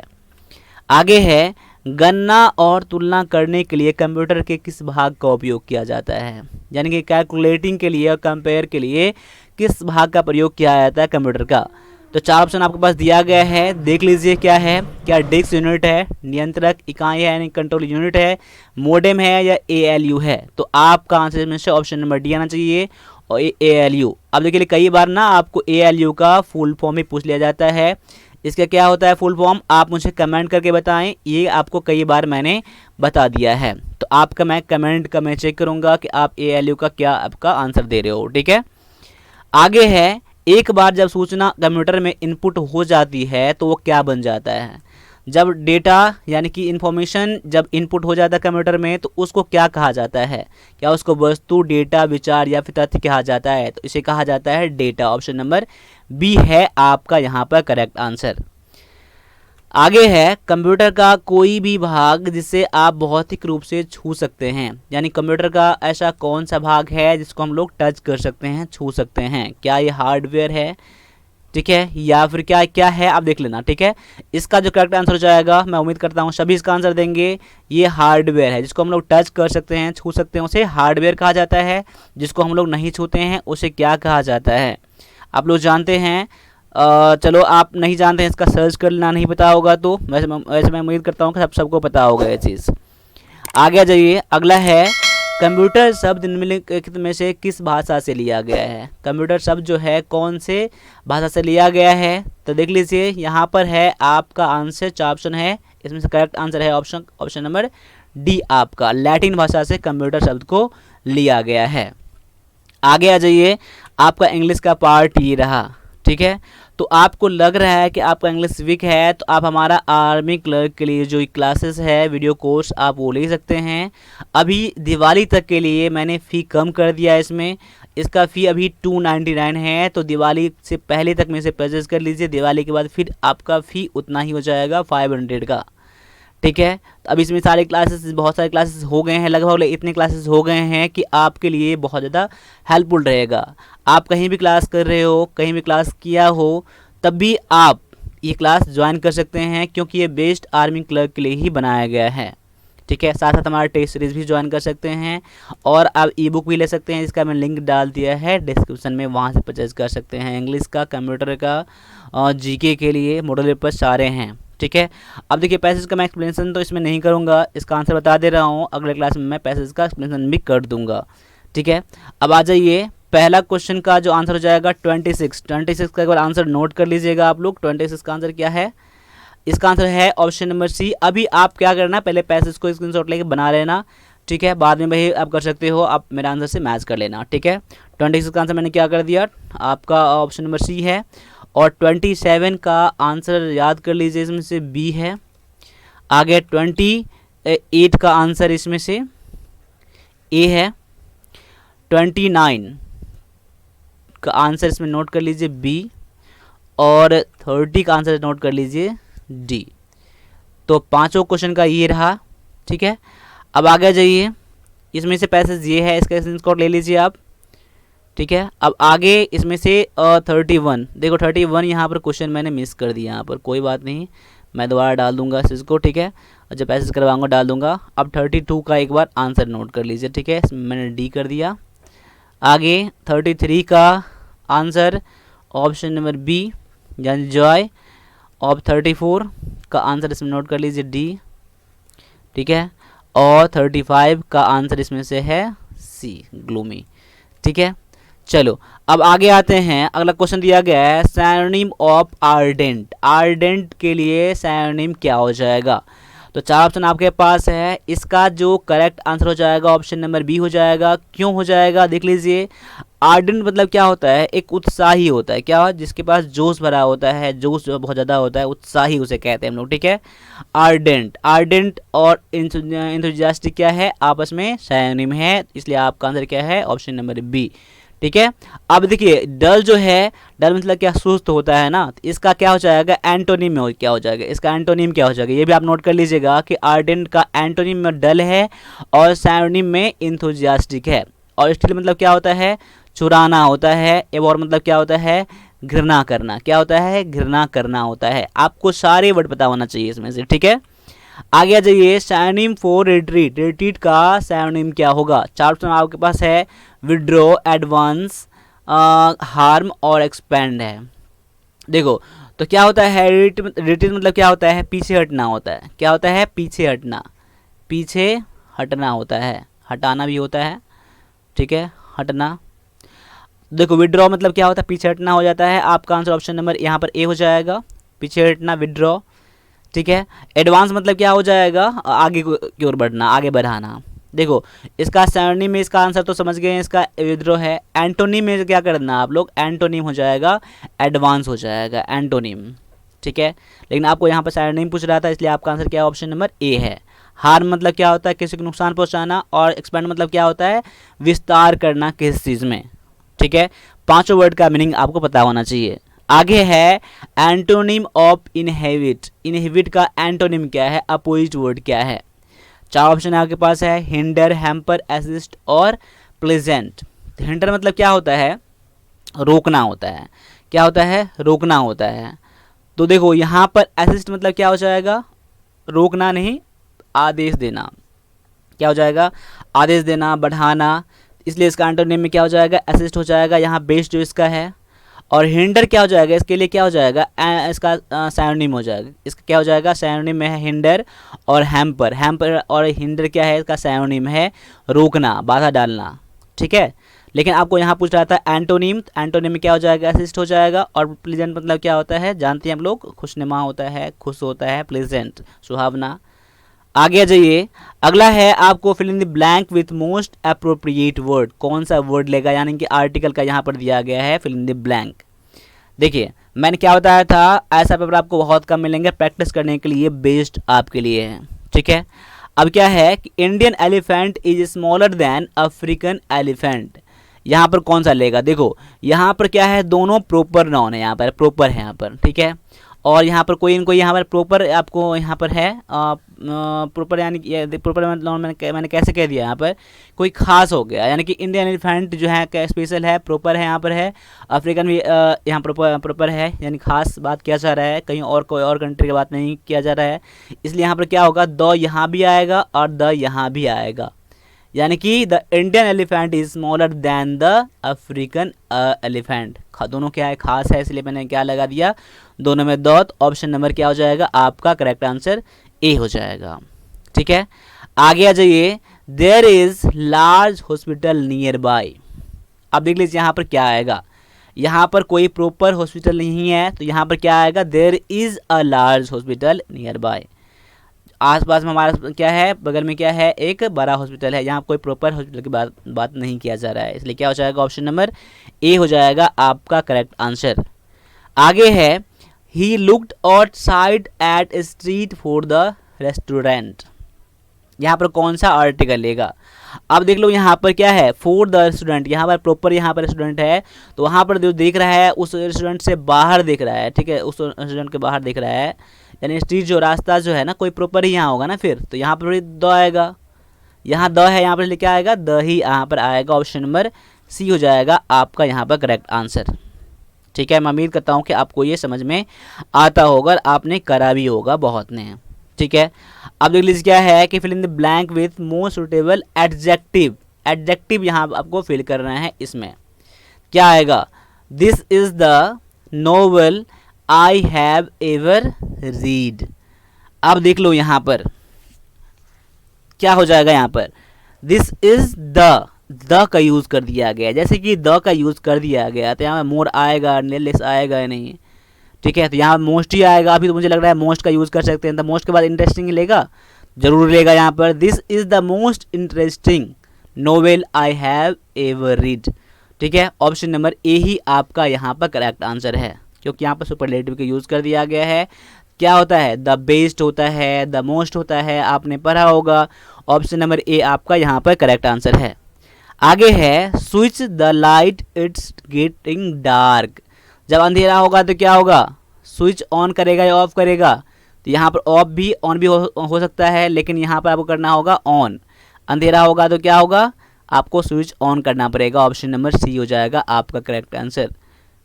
आगे है, गणना और तुलना करने के लिए कंप्यूटर के किस भाग का उपयोग किया जाता है। यानी कि कैलकुलेटिंग के लिए और कंपेयर के लिए किस भाग का प्रयोग किया जाता है कंप्यूटर का। तो 4 ऑप्शन आपके पास दिया गया है, देख लीजिए क्या है, क्या डिस्क यूनिट है, नियंत्रक इकाई है यानी कंट्रोल यूनिट है, मोडेम है या ALU है। तो आपका आंसर में से ऑप्शन नंबर डी आना चाहिए और ALU। अब देखिए कई बार ना आपको ALU का फुल फॉर्म भी पूछ लिया जाता है। इसका क्या होता है फुल फॉर्म, आप मुझे कमेंट करके बताएं, ये आपको कई बार मैंने बता दिया है। तो आपका मैं कमेंट का मैं चेक करूँगा कि आप ALU का क्या आपका आंसर दे रहे हो। ठीक है, आगे है, एक बार जब सूचना कंप्यूटर में इनपुट हो जाती है तो वो क्या बन जाता है। जब डेटा यानी कि इन्फॉर्मेशन जब इनपुट हो जाता है कंप्यूटर में तो उसको क्या कहा जाता है, क्या उसको वस्तु, डेटा, विचार या फिर तथ्य कहा जाता है। तो इसे कहा जाता है डेटा। ऑप्शन नंबर बी है आपका यहाँ पर करेक्ट आंसर। आगे है, कंप्यूटर का कोई भी भाग जिसे आप भौतिक रूप से छू सकते हैं। यानी कंप्यूटर का ऐसा कौन सा भाग है जिसको हम लोग टच कर सकते हैं, छू सकते हैं। क्या ये हार्डवेयर है, ठीक है, या फिर क्या क्या है, आप देख लेना। ठीक है, इसका जो करेक्ट आंसर हो जाएगा, मैं उम्मीद करता हूँ सभी इसका आंसर देंगे, ये हार्डवेयर है। जिसको हम लोग टच कर सकते हैं, छू सकते हैं, उसे हार्डवेयर कहा जाता है। जिसको हम लोग नहीं छूते हैं उसे क्या कहा जाता है, आप लोग जानते हैं। चलो आप नहीं जानते हैं, इसका सर्च कर लेना, नहीं पता होगा तो वैसे मैं उम्मीद करता हूँ कि सबको पता होगा ये चीज़। आगे आ जाइए, अगला है, कंप्यूटर शब्द निम्नलिखित में से किस भाषा से लिया गया है। कंप्यूटर शब्द जो है कौन से भाषा से लिया गया है। तो देख लीजिए यहाँ पर है आपका आंसर, 4 ऑप्शन है, इसमें से करेक्ट आंसर है ऑप्शन नंबर डी आपका, लैटिन भाषा से कंप्यूटर शब्द को लिया गया है। आगे आ जाइए, आपका इंग्लिश का पार्ट ये रहा। ठीक है, तो आपको लग रहा है कि आपका इंग्लिश वीक है तो आप हमारा आर्मी क्लर्क के लिए जो क्लासेस है, वीडियो कोर्स, आप वो ले सकते हैं। अभी दिवाली तक के लिए मैंने फ़ी कम कर दिया है, इसमें इसका फ़ी अभी 299 है। तो दिवाली से पहले तक में से परचेज कर लीजिए, दिवाली के बाद फिर आपका फ़ी उतना ही हो जाएगा 500 का। ठीक है, तो अब इसमें सारे क्लासेस, बहुत सारे क्लासेस हो गए हैं, लगभग इतने क्लासेस हो गए हैं कि आपके लिए बहुत ज़्यादा हेल्पफुल रहेगा। आप कहीं भी क्लास कर रहे हो, कहीं भी क्लास किया हो, तब भी आप ये क्लास ज्वाइन कर सकते हैं, क्योंकि ये बेस्ट आर्मी क्लर्क के लिए ही बनाया गया है। ठीक है, साथ साथ हमारा टेस्ट सीरीज़ भी ज्वाइन कर सकते हैं और आप ई बुक भी ले सकते हैं, जिसका मैं लिंक डाल दिया है डिस्क्रिप्शन में, वहाँ से परचेज कर सकते हैं। इंग्लिश का, कंप्यूटर का और जीके के लिए मॉडल पेपर सारे हैं। ठीक है, अब देखिए पैसेज का मैं एक्सप्लेनेशन तो इसमें नहीं करूँगा, इसका आंसर बता दे रहा हूँ, अगले क्लास में मैं पैसेज का एक्सप्लेनेशन भी कर दूँगा। ठीक है, अब आ जाइए, पहला क्वेश्चन का जो आंसर हो जाएगा 26 का एक बार आंसर नोट कर लीजिएगा आप लोग। 26 का आंसर क्या है, इसका आंसर है ऑप्शन नंबर सी। अभी आप क्या करना, पहले पैसेज को स्क्रीनशॉट लेके बना लेना। ठीक है, बाद में भाई आप कर सकते हो, आप मेरा आंसर से मैच कर लेना। ठीक है, 26 का आंसर मैंने क्या कर दिया, आपका ऑप्शन नंबर सी है। और 27 का आंसर याद कर लीजिए, इसमें से बी है। आगे 28 का आंसर इसमें से ए है। 29 का आंसर इसमें नोट कर लीजिए बी, और 30 का आंसर नोट कर लीजिए डी। तो पांचों क्वेश्चन का ये रहा। ठीक है, अब आगे जाइए, इसमें से पैसेज ये है, इसका स्क्रीनशॉट ले लीजिए आप। ठीक है, अब आगे इसमें से 31, देखो 31 यहाँ पर क्वेश्चन मैंने मिस कर दिया, यहाँ पर कोई बात नहीं, मैं दोबारा डाल दूंगा इसको। ठीक है, और जब पैसेज करवाऊंगा डाल दूंगा। अब 32 का एक बार आंसर नोट कर लीजिए, ठीक है, मैंने डी कर दिया। आगे 33 का आंसर ऑप्शन नंबर बी यानी जॉय। और 34 का आंसर इसमें नोट कर लीजिए डी, ठीक है। और 35 का आंसर इसमें से है सी ग्लूमी, ठीक है। चलो अब आगे आते हैं। अगला क्वेश्चन दिया गया है सिनोनिम ऑफ आर्डेंट। आर्डेंट के लिए सिनोनिम क्या हो जाएगा? तो 4 ऑप्शन आपके पास है। इसका जो करेक्ट आंसर हो जाएगा ऑप्शन नंबर बी हो जाएगा। क्यों हो जाएगा देख लीजिए। आर्डेंट मतलब क्या होता है? एक उत्साही होता है। क्या? जिसके पास जोश भरा होता है, जोश जो बहुत ज़्यादा होता है, उत्साही उसे कहते हैं हम लोग, ठीक है। आर्डेंट, आर्डेंट और इंथुजियास्टिक क्या है? आपस में सिनोनिम है, इसलिए आपका आंसर क्या है? ऑप्शन नंबर बी, ठीक है। अब देखिए डल जो है, डल मतलब क्या? सुस्त होता है ना। तो इसका क्या हो जाएगा? एंटोनिम में क्या हो जाएगा? इसका एंटोनिम क्या हो जाएगा? ये भी आप नोट कर लीजिएगा कि आर्डेंट का एंटोनिम में डल है और सिनोनिम में इंथुजियास्टिक है। और स्टिल मतलब क्या होता है? चुराना होता है। एवोर मतलब क्या होता है? घृणा करना। क्या होता है? घृणा करना होता है। आपको सारे वर्ड पता होना चाहिए इसमें से, ठीक है। आगे आ जाइए। सिनोनिम फॉर रिट्रीट, रिट्रीट का सिनोनिम क्या होगा? 4 ऑप्शन आपके पास है। विड्रॉ, एडवांस, हार्म और एक्सपेंड है। देखो तो क्या होता है? रिट्रीट मतलब क्या होता है? पीछे हटना होता है। क्या होता है? पीछे हटना, पीछे हटना होता है। हटाना भी होता है, ठीक है, हटना। देखो विड्रॉ मतलब क्या होता है? पीछे हटना हो जाता है। आपका आंसर ऑप्शन नंबर यहाँ पर ए हो जाएगा, पीछे हटना, विड्रॉ, ठीक है। एडवांस मतलब क्या हो जाएगा? आगे की ओर बढ़ना, आगे बढ़ाना। देखो इसका सिनोनिम में इसका आंसर तो समझ गए, इसका विद्रोह है। एंटोनिम में क्या करना आप लोग? एंटोनिम हो जाएगा, एडवांस हो जाएगा, एंटोनिम, ठीक है। लेकिन आपको यहाँ पर सिनोनिम पूछ रहा था, इसलिए आपका आंसर क्या ऑप्शन नंबर ए है। हार्म मतलब क्या होता है? किसी को नुकसान पहुँचाना। और एक्सपेंड मतलब क्या होता है? विस्तार करना किसी चीज़ में, ठीक है। 5 वर्ड का मीनिंग आपको पता होना चाहिए। आगे है एंटोनिम ऑफ इनहेबिट। इनहेबिट का एंटोनिम क्या है? अपोजिट वर्ड क्या है? 4 ऑप्शन आपके पास है। हिंडर, हैम्पर, असिस्ट और प्लेजेंट। हिंडर मतलब क्या होता है? रोकना होता है। क्या होता है? रोकना होता है। तो देखो यहाँ पर असिस्ट मतलब क्या हो जाएगा? रोकना नहीं, आदेश देना। क्या हो जाएगा? आदेश देना, बढ़ाना। इसलिए इसका एंटोनिम में क्या हो जाएगा? असिस्ट हो जाएगा यहाँ बेस्ट जो इसका है। और हिंडर क्या हो जाएगा? इसके लिए क्या हो जाएगा? इसका सिनोनिम हो जाएगा। इसका क्या हो जाएगा? सिनोनिम में है हिंडर और हैम्पर। हैम्पर और हिंडर क्या है? इसका सिनोनिम है रोकना, बाधा डालना, ठीक है। लेकिन आपको यहाँ पूछ रहा था एंटोनिम। एंटोनिम में क्या हो जाएगा? असिस्ट हो जाएगा। और प्लेजेंट मतलब क्या होता है? जानते हैं हम लोग, खुशनुमा होता है, खुश होता है, प्लेजेंट, सुहावना। आगे आ जाइए। अगला है आपको fill in the blank with most appropriate word. कौन सा वर्ड लेगा? यानी कि आर्टिकल का यहाँ पर दिया गया है फिल इन द ब्लैंक। देखिए मैंने क्या बताया था, ऐसा पेपर आपको बहुत कम मिलेंगे, प्रैक्टिस करने के लिए बेस्ट आपके लिए है, ठीक है। अब क्या है कि Indian elephant is smaller than African elephant. यहाँ पर कौन सा लेगा? देखो यहाँ पर क्या है? दोनों प्रॉपर नाउन है, यहाँ पर प्रॉपर है यहाँ पर, ठीक है। और यहाँ पर कोई इनको यहाँ पर प्रॉपर आपको यहाँ पर है प्रॉपर, यानी कि प्रॉपर मैंने कैसे कह दिया? यहाँ पर कोई खास हो गया, यानी कि इंडियन एलिफेंट जो है क्या स्पेशल है, प्रॉपर है यहाँ पर है। अफ्रीकन भी यहाँ प्रॉपर है, यानी खास बात किया जा रहा है, कहीं और कोई और कंट्री की बात नहीं किया जा रहा है। इसलिए यहाँ पर क्या होगा? द यहाँ भी आएगा और द यहाँ भी आएगा, यानी कि the Indian elephant is smaller than the African elephant. दोनों क्या है? खास है, इसलिए मैंने क्या लगा दिया? दोनों में दौत। ऑप्शन नंबर क्या हो जाएगा? आपका करेक्ट आंसर ए हो जाएगा, ठीक है। आगे आ जाइए। There is large hospital nearby. अब देख लीजिए यहाँ पर क्या आएगा। यहाँ पर कोई प्रॉपर हॉस्पिटल नहीं है, तो यहाँ पर क्या आएगा? There is a large hospital nearby. आसपास में हमारा क्या है? बगल में क्या है? एक बड़ा हॉस्पिटल है। यहाँ कोई प्रॉपर हॉस्पिटल की बात नहीं किया जा रहा है, इसलिए क्या हो जाएगा? ऑप्शन नंबर ए हो जाएगा आपका करेक्ट आंसर। आगे है he looked outside eight street for the restaurant. यहाँ पर कौन सा आर्टिकल लेगा? अब देख लो यहाँ पर क्या है? For the restaurant. यहाँ पर प्रॉपर यहाँ पर रेस्टोरेंट है, तो वहाँ पर जो देख रहा है उस रेस्टोरेंट से बाहर देख रहा है, ठीक है, उस रेस्टोरेंट के बाहर देख रहा है, यानी स्ट्रीट जो रास्ता जो है ना, कोई प्रॉपर ही यहाँ होगा ना, फिर तो यहाँ पर भी द आएगा। यहाँ द है, यहाँ पर लेके आएगा द ही यहाँ पर आएगा। ऑप्शन नंबर सी हो जाएगा आपका यहाँ पर करेक्ट आंसर, ठीक है। मैं उम्मीद करता हूँ कि आपको ये समझ में आता होगा, आपने करा भी होगा बहुत ने, ठीक है। अब देख लीजिए क्या है कि fill in the blank with most suitable adjective. Adjective यहाँ आपको फिल करना है। इसमें क्या आएगा? This is the novel I have ever read. अब देख लो यहाँ पर क्या हो जाएगा। यहाँ पर दिस इज द का यूज कर दिया गया। जैसे कि द का यूज कर दिया गया तो यहाँ मोर आएगा, लेस आएगा या नहीं? ठीक है, तो यहाँ मोस्ट ही आएगा। अभी तो मुझे लग रहा है मोस्ट का यूज कर सकते हैं, तो मोस्ट के बाद इंटरेस्टिंग लेगा, जरूर लेगा यहाँ पर। This is the most interesting novel I have ever read. ठीक है, ऑप्शन नंबर ए ही आपका यहाँ पर करेक्ट आंसर है, क्योंकि यहाँ पर सुपरलेटिव का यूज कर दिया गया है। क्या होता है? द बेस्ट होता है, द मोस्ट होता है, आपने पढ़ा होगा। ऑप्शन नंबर ए आपका यहाँ पर करेक्ट आंसर है। आगे है switch the light it's getting dark. जब अंधेरा होगा तो क्या होगा? स्विच ऑन करेगा या ऑफ करेगा? तो यहाँ पर ऑफ भी ऑन भी हो सकता है, लेकिन यहाँ पर आपको करना होगा ऑन। अंधेरा होगा तो क्या होगा? आपको स्विच ऑन करना पड़ेगा। ऑप्शन नंबर सी हो जाएगा आपका करेक्ट आंसर।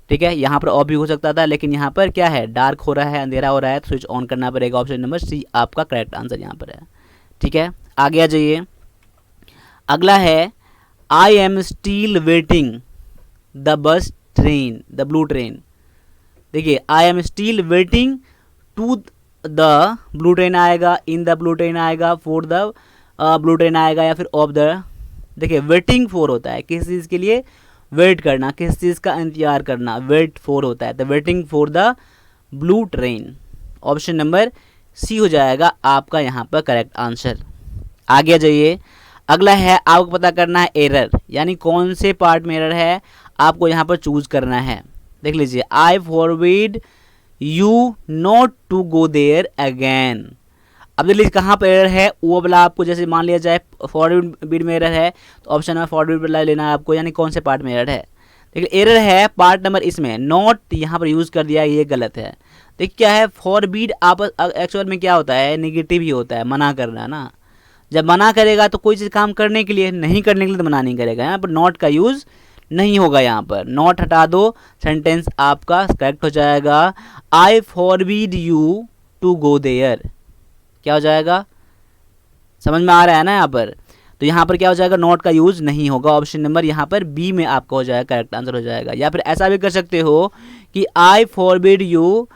ठीक है, यहाँ पर ऑफ भी हो सकता था, लेकिन यहाँ पर क्या है? डार्क हो रहा है, अंधेरा हो रहा है, तो स्विच ऑन करना पड़ेगा। ऑप्शन नंबर सी आपका करेक्ट आंसर यहाँ पर है। ठीक है, आगे आ जाइए। अगला है I am still waiting the bus train, the blue train. देखिए, I am still waiting to the blue train आएगा, इन द ब्लू ट्रेन आएगा, फॉर द ब्लू ट्रेन आएगा, या फिर ऑफ द। देखिए, वेटिंग फॉर होता है किस चीज़ के लिए? वेट करना, किस चीज़ का इंतजार करना, वेट फॉर होता है। तो waiting for the blue train. Option number C हो जाएगा आपका यहाँ पर करेक्ट आंसर। आगे आ जाइए। अगला है आपको पता करना है एरर, यानी कौन से पार्ट में एरर है आपको यहाँ पर चूज करना है। देख लीजिए, I forbid you not to go there again. अब देख लीजिए कहाँ पर एरर है, वो वाला आपको जैसे मान लिया जाए फॉरबिड में एरर है, तो ऑप्शन में फॉरबिड वाला लेना है आपको, यानी कौन से पार्ट में एरर है। देखिए, एरर है पार्ट नंबर इसमें, नॉट यहाँ पर यूज़ कर दिया, ये गलत है। देखिए क्या है, फॉरबिड आप एक्चुअल में क्या होता है? नेगेटिव ही होता है, मना करना ना। जब मना करेगा तो कोई चीज़ काम करने के लिए, नहीं करने के लिए तो मना नहीं करेगा। यहाँ पर नॉट का यूज़ नहीं होगा, यहाँ पर नॉट हटा दो, सेंटेंस आपका करेक्ट हो जाएगा। I forbid you to go there. क्या हो जाएगा? समझ में आ रहा है ना यहाँ पर? तो यहाँ पर क्या हो जाएगा? नॉट का यूज नहीं होगा। ऑप्शन नंबर यहाँ पर बी में आपका हो जाएगा, करेक्ट आंसर हो जाएगा। या फिर ऐसा भी कर सकते हो कि I forbid you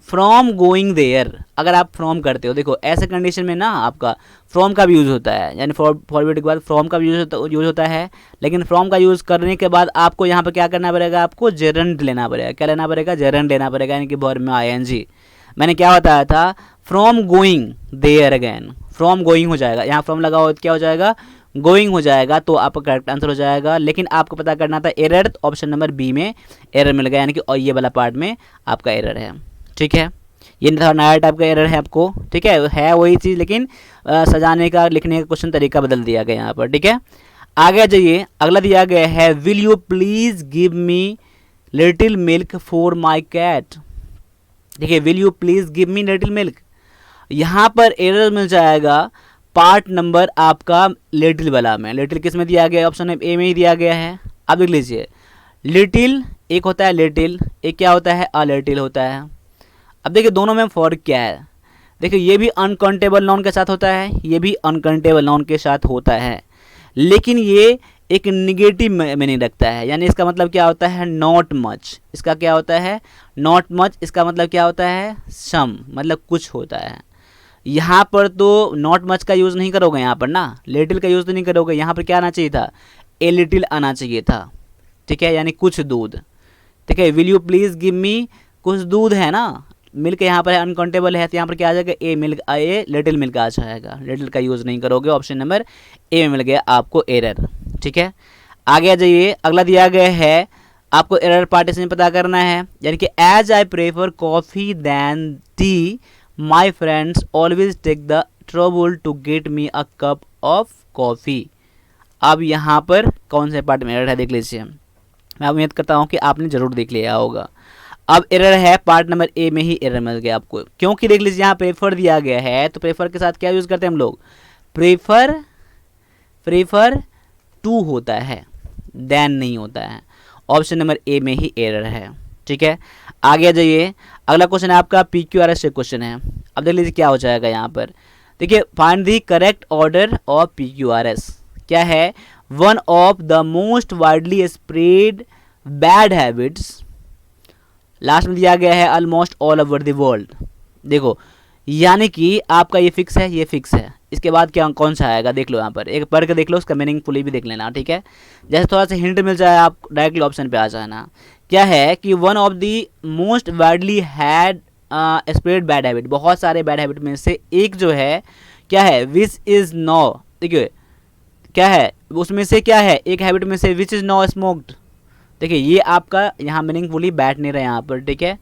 from going there. अगर आप फ्रॉम करते हो, देखो ऐसे कंडीशन में ना आपका फ्रॉम का भी यूज़ होता है, यानी फॉरबिड के बाद फ्रॉम का भी यूज होता है। लेकिन फ्रॉम का यूज़ करने के बाद आपको यहाँ पर क्या करना पड़ेगा? आपको जेरेंट लेना पड़ेगा। क्या लेना पड़ेगा? जेरेंट लेना पड़ेगा, यानी कि वर्ब में आईएनजी। मैंने क्या बताया था? From going there again, from going हो जाएगा। यहाँ फ्रॉम लगा हो क्या हो जाएगा? गोइंग हो जाएगा, तो आपका करेक्ट आंसर हो जाएगा। लेकिन आपको पता करना था एरर, तो ऑप्शन नंबर बी में एरर मिल गया, यानी कि और ये वाला पार्ट में आपका एरर है। ठीक है, ये थोड़ा नया टाइप का एरर है आपको। ठीक है वही चीज़, लेकिन सजाने का, लिखने का क्वेश्चन तरीका बदल दिया गया यहाँ पर। ठीक है, आगे जाइए। अगला दिया गया है will you please give me little milk for my cat. देखिए, will you please give me little milk, यहाँ पर एरर मिल जाएगा पार्ट नंबर आपका लिटिल वाला में। लिटिल किस में दिया गया है? ऑप्शन ए में ही दिया गया है। अब देख लीजिए, लिटिल एक होता है लिटिल, एक क्या होता है? अ लिटिल होता है। अब देखिए दोनों में फ़र्क क्या है। देखिए, ये भी अनकाउंटेबल नाउन के साथ होता है, ये भी अनकाउंटेबल नाउन के साथ होता है, लेकिन ये एक निगेटिव मीनिंग रखता है। यानी इसका मतलब क्या होता है? Not much. इसका क्या होता है? Not much. इसका मतलब क्या होता है? सम, मतलब कुछ होता है। यहाँ पर तो नॉट मच का यूज़ नहीं करोगे, यहाँ पर ना लिटिल का यूज़ तो नहीं करोगे। यहाँ पर क्या आना चाहिए था? ए लिटिल आना चाहिए था। ठीक है, यानी कुछ दूध। ठीक है, विल यू प्लीज़ गिव मी, कुछ दूध है ना, मिल्क यहाँ पर है, अनकाउंटेबल है, तो यहाँ पर क्या आ जाएगा? ए मिल्क, ए लिटिल मिल्क आ जाएगा। लिटिल का यूज़ नहीं करोगे। ऑप्शन नंबर ए में मिल गया आपको एरर। ठीक है, आगे आ जाइए। अगला दिया गया है आपको एरर पार्टीशन पता करना है, यानी कि as I prefer coffee than tea my friends always take the trouble to get me a cup of coffee. अब यहाँ पर कौन से पार्ट में एरर है देख लीजिए। मैं उम्मीद करता हूँ कि आपने ज़रूर देख लिया होगा। अब एरर है पार्ट नंबर ए में ही एरर मिल गया आपको, क्योंकि देख लीजिए यहाँ प्रेफर दिया गया है, तो प्रेफर के साथ क्या यूज़ करते हैं हम लोग? प्रेफर टू होता है, देन नहीं होता है। ऑप्शन नंबर ए में ही एरर है। ठीक है, आगे आ जाइए। अगला क्वेश्चन है आपका PQRS से क्वेश्चन है। अब देख लीजिए क्या हो जाएगा यहाँ पर। देखिए, find the correct order of PQRS। क्या है? One of the most widely spread bad habits, last में दिया गया है almost all over the world. देखो, यानी कि आपका ये फिक्स है, ये फिक्स है, इसके बाद क्या कौन सा आएगा देख लो यहाँ पर, एक पढ़ के देख लो, उसका मीनिंगफुली भी देख लेना, ठीक है। जैसे थोड़ा सा हिंट मिल जाए आप डायरेक्टली ऑप्शन पे आ जाना। क्या है कि one of the most widely had spread bad habit, बहुत सारे बैड हैबिट में से एक जो है क्या है, विच इज़ नो, देखिए क्या है उसमें से, क्या है एक हैबिट में से, विच इज़ नो स्मोक्ड। देखिए ये आपका यहाँ मीनिंगफुली बैठ नहीं रहा यहाँ पर, ठीक है।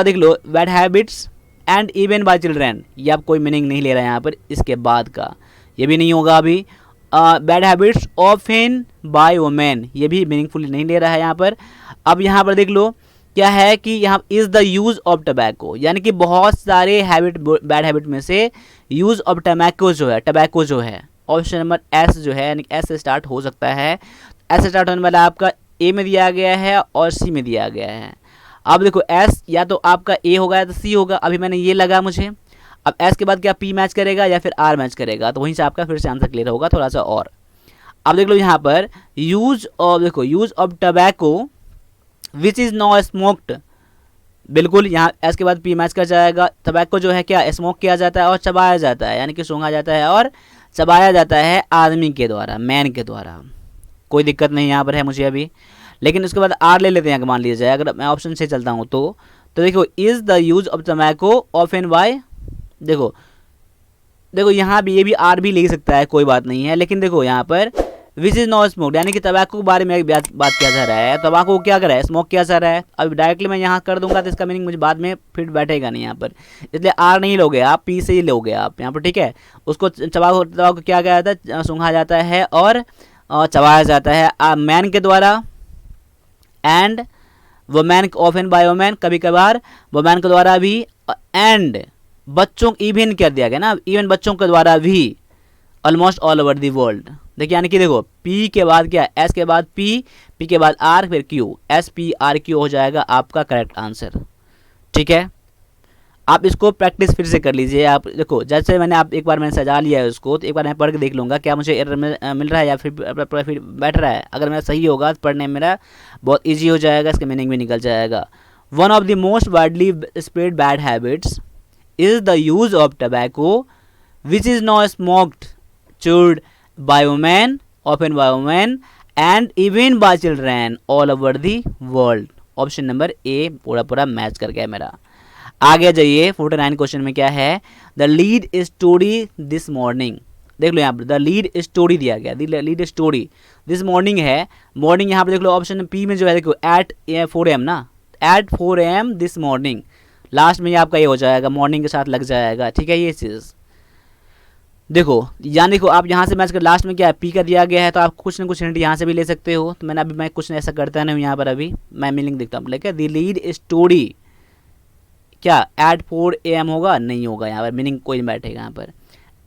देख लो, bad habits and even by children, ये आप कोई मीनिंग नहीं ले रहा है यहाँ पर, इसके बाद का ये भी नहीं होगा अभी। Bad habits often by women, ये भी मीनिंगफुली नहीं ले रहा है यहाँ पर। अब यहाँ पर देख लो क्या है कि यहाँ is the use of tobacco, यानी कि बहुत सारे हैबिट, बैड हैबिट में से यूज़ ऑफ टबैको जो है, टबैको जो है, ऑप्शन नंबर एस जो है, यानी एस से स्टार्ट हो सकता है। एस से स्टार्ट होने वाला आपका ए में दिया गया है और सी में दिया गया है। अब देखो एस या तो आपका ए होगा या तो सी होगा, अभी मैंने ये लगा मुझे। अब एस के बाद क्या पी मैच करेगा या फिर आर मैच करेगा, तो वहीं से आपका फिर से आंसर क्लियर होगा थोड़ा सा और। अब देख लो यहाँ पर यूज ऑफ, देखो use of tobacco which is not smoked, बिल्कुल यहाँ एस के बाद पी मैच कर जाएगा। टबैको जो है क्या स्मोक किया जाता है और चबाया जाता है, यानी कि सूंघा जाता है और चबाया जाता है आदमी के द्वारा, मैन के द्वारा। कोई दिक्कत नहीं यहाँ पर है मुझे अभी, लेकिन उसके बाद आर ले लेते हैं। अगर मान लिया जाए, अगर मैं ऑप्शन से चलता हूँ तो देखो is the use of tobacco often by, देखो देखो यहाँ भी ये भी आर भी ले सकता है, कोई बात नहीं है, लेकिन देखो यहाँ पर विच इज़ नॉट स्मोक्ड, यानी कि तंबाकू के बारे में बात किया जा रहा है। तंबाकू को क्या कर रहा है, स्मोक किया जा रहा है। अब डायरेक्टली मैं यहाँ कर दूंगा तो इसका मीनिंग मुझे बाद में फिट बैठेगा नहीं यहाँ पर, इसलिए आर नहीं लोगे आप, पी से ही लोगे आप यहाँ पर, ठीक है। उसको तंबाकू क्या किया जाता है, सूंघा जाता है और चबाया जाता है मैन के द्वारा, and women often by women, कभी कभार वुमेन के द्वारा भी, एंड बच्चों, इवन कर दिया गया ना, इवन बच्चों के द्वारा भी, almost all over the world. देखिए यानी कि देखो पी के बाद क्या, एस के बाद पी, पी के बाद आर, फिर Q, S P R Q हो जाएगा आपका करेक्ट आंसर, ठीक है। आप इसको प्रैक्टिस फिर से कर लीजिए। आप देखो जैसे मैंने सजा लिया है उसको, तो एक बार मैं पढ़ के देख लूँगा क्या मुझे एरर मिल रहा है या फिर बैठ रहा है। अगर मेरा सही होगा तो पढ़ने में मेरा बहुत ईजी हो जाएगा, इसका मीनिंग भी निकल जाएगा। One of the most widely spread bad habits is the use of tobacco which is not smoked, chewed by women, often by women, and even by children all over the world। Option number A पूरा पूरा match कर गया मेरा। आगे जाइए 49 question में क्या है, the lead story this morning. देख लो यहाँ पर द लीड स्टोरी दिया गया, लीड स्टोरी दिस मॉर्निंग है। मॉर्निंग यहाँ पर देख लो ऑप्शन पी में जो है, देखो एट 4 AM ना, at 4 AM this morning, last में ये आपका ये हो जाएगा, मॉर्निंग के साथ लग जाएगा, ठीक है। ये चीज़ देखो, यानी देखो आप यहाँ से मैच कर, लास्ट में क्या है पी का दिया गया है, तो आप कुछ ना कुछ हिंट यहाँ से भी ले सकते हो। तो मैं कुछ ऐसा करता नहीं हूँ यहाँ पर, अभी मैं मीनिंग देखता हूँ। लेकिन द लीड स्टोरी क्या एट 4 AM होगा, नहीं होगा यहाँ पर, मीनिंग कोई नहीं बैठेगा यहाँ पर।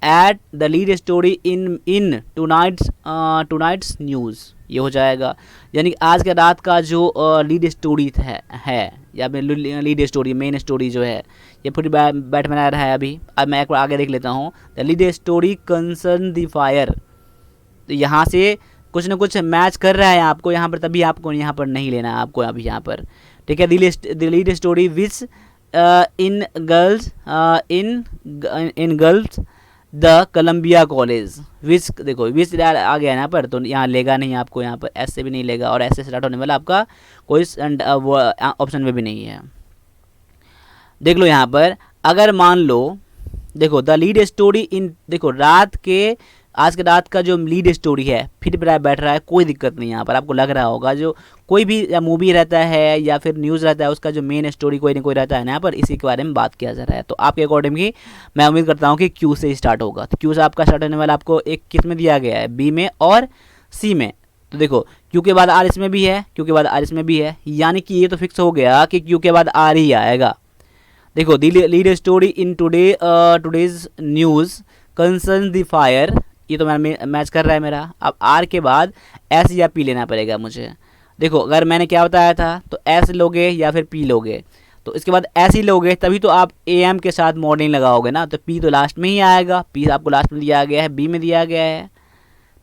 At the lead story in tonight's news, ये हो जाएगा, यानी कि आज के रात का जो लीड स्टोरी है या फिर लीड स्टोरी, मेन स्टोरी जो है, ये पूरी बैठ बना रहा है अभी। अब मैं एक बार आगे देख लेता हूँ, the lead story concern the fire, तो यहाँ से कुछ ना कुछ मैच कर रहा है आपको यहाँ पर, तभी आपको यहाँ पर नहीं लेना है आपको अभी यहाँ पर, ठीक है। The lead story which in girls the Columbia college, which, देखो विच आ गया यहाँ पर, तो यहाँ लेगा नहीं आपको, यहाँ पर एस से भी नहीं लेगा, और एस से स्टार्ट होने वाला आपका कोई ऑप्शन में भी नहीं है। देख लो यहाँ पर, अगर मान लो देखो द लीड स्टोरी इन, देखो रात के, आज के रात का जो लीड स्टोरी है फिर बैठ रहा है, कोई दिक्कत नहीं। यहाँ पर आपको लग रहा होगा जो कोई भी मूवी रहता है या फिर न्यूज़ रहता है, उसका जो मेन स्टोरी कोई ना कोई रहता है ना, यहाँ पर इसी के बारे में बात किया जा रहा है। तो आपके अकॉर्डिंग ही मैं उम्मीद करता हूँ कि क्यू से स्टार्ट होगा। तो क्यू से आपका स्टार्ट होने वाला आपको एक किस में दिया गया है, बी में और सी में। तो देखो क्यू के बाद आर इसमें भी है, क्यू के बाद आर इसमें भी है, यानी कि ये तो फिक्स हो गया कि क्यू के बाद आर ही आएगा। देखो the lead story in today's news concern the fire, ये तो मैच कर रहा है मेरा। अब आर के बाद एस या पी लेना पड़ेगा मुझे। देखो अगर मैंने क्या बताया था, तो एस लोगे या फिर पी लोगे, तो इसके बाद ऐसे ही लोगे तभी तो आप AM के साथ मॉर्निंग लगाओगे ना, तो P तो लास्ट में ही आएगा, P आपको लास्ट में दिया गया है, B में दिया गया है।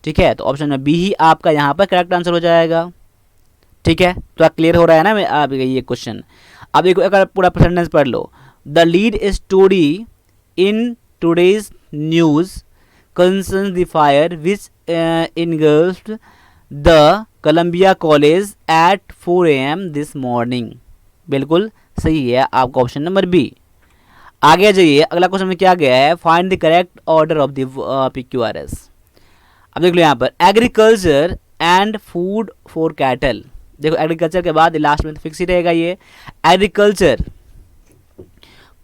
ठीक है, तो ऑप्शन में B ही आपका यहाँ पर करेक्ट आंसर हो जाएगा। ठीक है, तो क्लियर हो रहा है ना आप ये क्वेश्चन। अब देखो अगर पूरा सेंटेंस पढ़ लो, the lead story in today's news concerns the fire which engulfed the Columbia College at 4 AM this morning। बिल्कुल सही है आपका ऑप्शन नंबर बी। आगे जाइए, अगला क्वेश्चन में क्या गया है, find the correct order of the PQRS। अब देख लो यहाँ पर agriculture and food for cattle. देखो एग्रीकल्चर के बाद लास्ट में तो फिक्स ही रहेगा ये agriculture,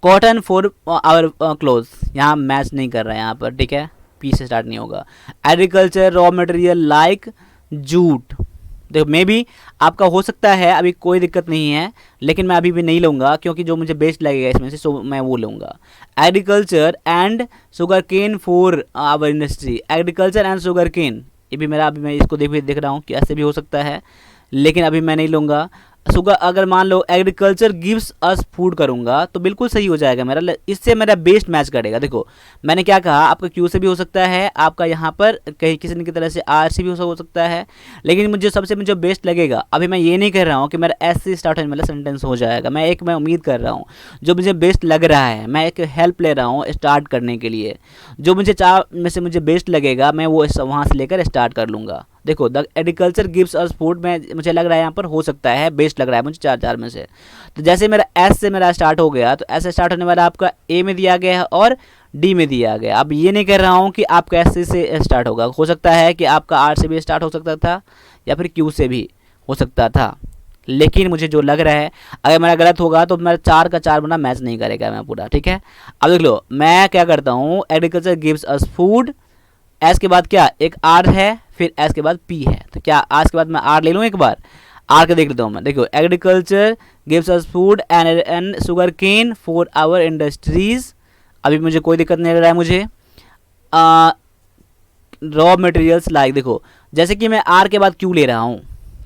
cotton for our cloth, यहाँ मैच नहीं कर रहा है यहाँ पर। ठीक है, पी से स्टार्ट नहीं होगा। Agriculture raw material like jute, देखो मे भी आपका हो सकता है, अभी कोई दिक्कत नहीं है, लेकिन मैं अभी भी नहीं लूँगा क्योंकि जो मुझे बेस्ट लगेगा इसमें से सो मैं वो लूँगा। Agriculture and sugarcane for our industry, agriculture and sugarcane, ये भी मेरा अभी मैं इसको देख रहा हूँ कि ऐसे भी हो सकता है, लेकिन अभी मैं नहीं लूँगा। शुगर अगर मान लो एग्रीकल्चर गिव्स अस फूड करूँगा तो बिल्कुल सही हो जाएगा मेरा, इससे मेरा बेस्ट मैच करेगा। देखो मैंने क्या कहा, आपका क्यू से भी हो सकता है, आपका यहाँ पर कहीं किसी न की तरह से आर से भी हो सकता है, लेकिन मुझे बेस्ट लगेगा। अभी मैं ये नहीं कह रहा हूँ कि मेरा एस से स्टार्ट होने वाला सेंटेंस हो जाएगा, मैं उम्मीद कर रहा हूँ जो मुझे बेस्ट लग रहा है, मैं एक हेल्प ले रहा हूँ स्टार्ट करने के लिए। जो मुझे चार में से मुझे बेस्ट लगेगा मैं वो वहाँ से लेकर स्टार्ट कर लूँगा। देखो the agriculture gives us food में मुझे लग रहा है यहाँ पर हो सकता है, बेस्ट लग रहा है मुझे चार में से। तो जैसे मेरा एस से मेरा स्टार्ट हो गया, तो ऐसे स्टार्ट होने वाला आपका ए में दिया गया है और डी में दिया गया। अब ये नहीं कर रहा हूँ कि आपका एस से स्टार्ट होगा, हो सकता है कि आपका आर से भी स्टार्ट हो सकता था या फिर क्यू से भी हो सकता था, लेकिन मुझे जो लग रहा है अगर मेरा गलत होगा तो मेरा 4 का 4 बना मैच नहीं करेगा मैं पूरा। ठीक है, अब देख लो मैं क्या करता हूँ, agriculture gives us food, S के बाद क्या एक आर है, फिर एस के बाद पी है, तो क्या आज के बाद मैं आर ले लूँ एक बार, आर का देख लेता हूँ मैं। देखो agriculture gives us food and sugarcane for our industries, अभी मुझे कोई दिक्कत नहीं लग रहा है मुझे। रॉ मटेरियल्स लाइक, देखो जैसे कि मैं आर के बाद क्यू ले रहा हूँ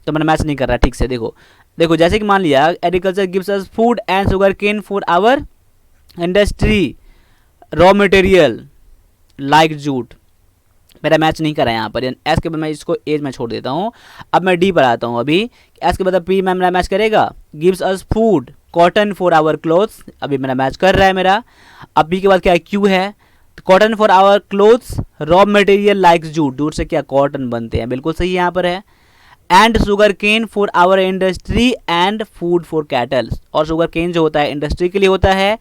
तो मैंने मैच नहीं कर रहा ठीक से। देखो जैसे कि मान लिया agriculture gives us food and sugarcane for our industry, raw material like jute, मेरा मैच नहीं करा यहाँ पर। एस के बाद मैं इसको एज में छोड़ देता हूँ। अब मैं डी पर आता हूँ। अभी एस के बाद पी में मेरा मैच करेगा, gives us food cotton for our clothes, अभी मेरा मैच कर रहा है मेरा। अब बी के बाद क्या है, क्यू है, cotton for our clothes, raw material like jute, jute से क्या कॉटन बनते हैं, बिल्कुल सही यहाँ पर है। And sugarcane for our industry and food for cattle, और शुगर केन जो होता है इंडस्ट्री के लिए होता है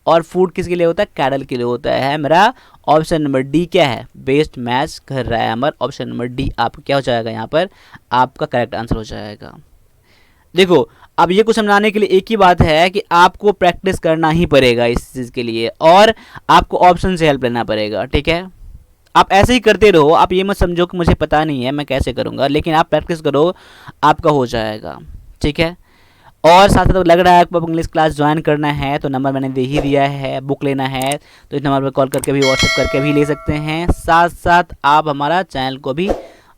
और फूड किसके लिए होता है, कैटल के लिए होता है। मेरा ऑप्शन नंबर डी क्या है, बेस्ट मैच कर रहा है हमारा ऑप्शन नंबर डी आपका क्या हो जाएगा, यहाँ पर आपका करेक्ट आंसर हो जाएगा। देखो अब ये कुछ समझाने के लिए एक ही बात है कि आपको प्रैक्टिस करना ही पड़ेगा इस चीज़ के लिए, और आपको ऑप्शन से हेल्प लेना पड़ेगा। ठीक है, आप ऐसे ही करते रहो, आप ये मत समझो कि मुझे पता नहीं है मैं कैसे करूँगा, लेकिन आप प्रैक्टिस करो आपका हो जाएगा। ठीक है, और साथ साथ लग रहा है आपको इंग्लिश क्लास ज्वाइन करना है तो नंबर मैंने दे ही दिया है, बुक लेना है तो इस नंबर पर कॉल करके भी व्हाट्सएप करके भी ले सकते हैं। साथ साथ आप हमारा चैनल को भी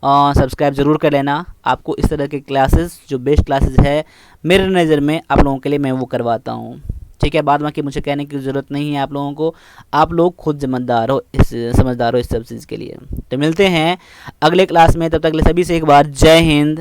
सब्सक्राइब ज़रूर कर लेना। आपको इस तरह के क्लासेस जो बेस्ट क्लासेस है मेरे नज़र में आप लोगों के लिए मैं वो करवाता हूँ। ठीक है, बाद में कि मुझे कहने की ज़रूरत नहीं है आप लोगों को, आप लोग खुद समझदार हो इस सब चीज़ के लिए। तो मिलते हैं अगले क्लास में, तब तक के लिए सभी से एक बार जय हिंद।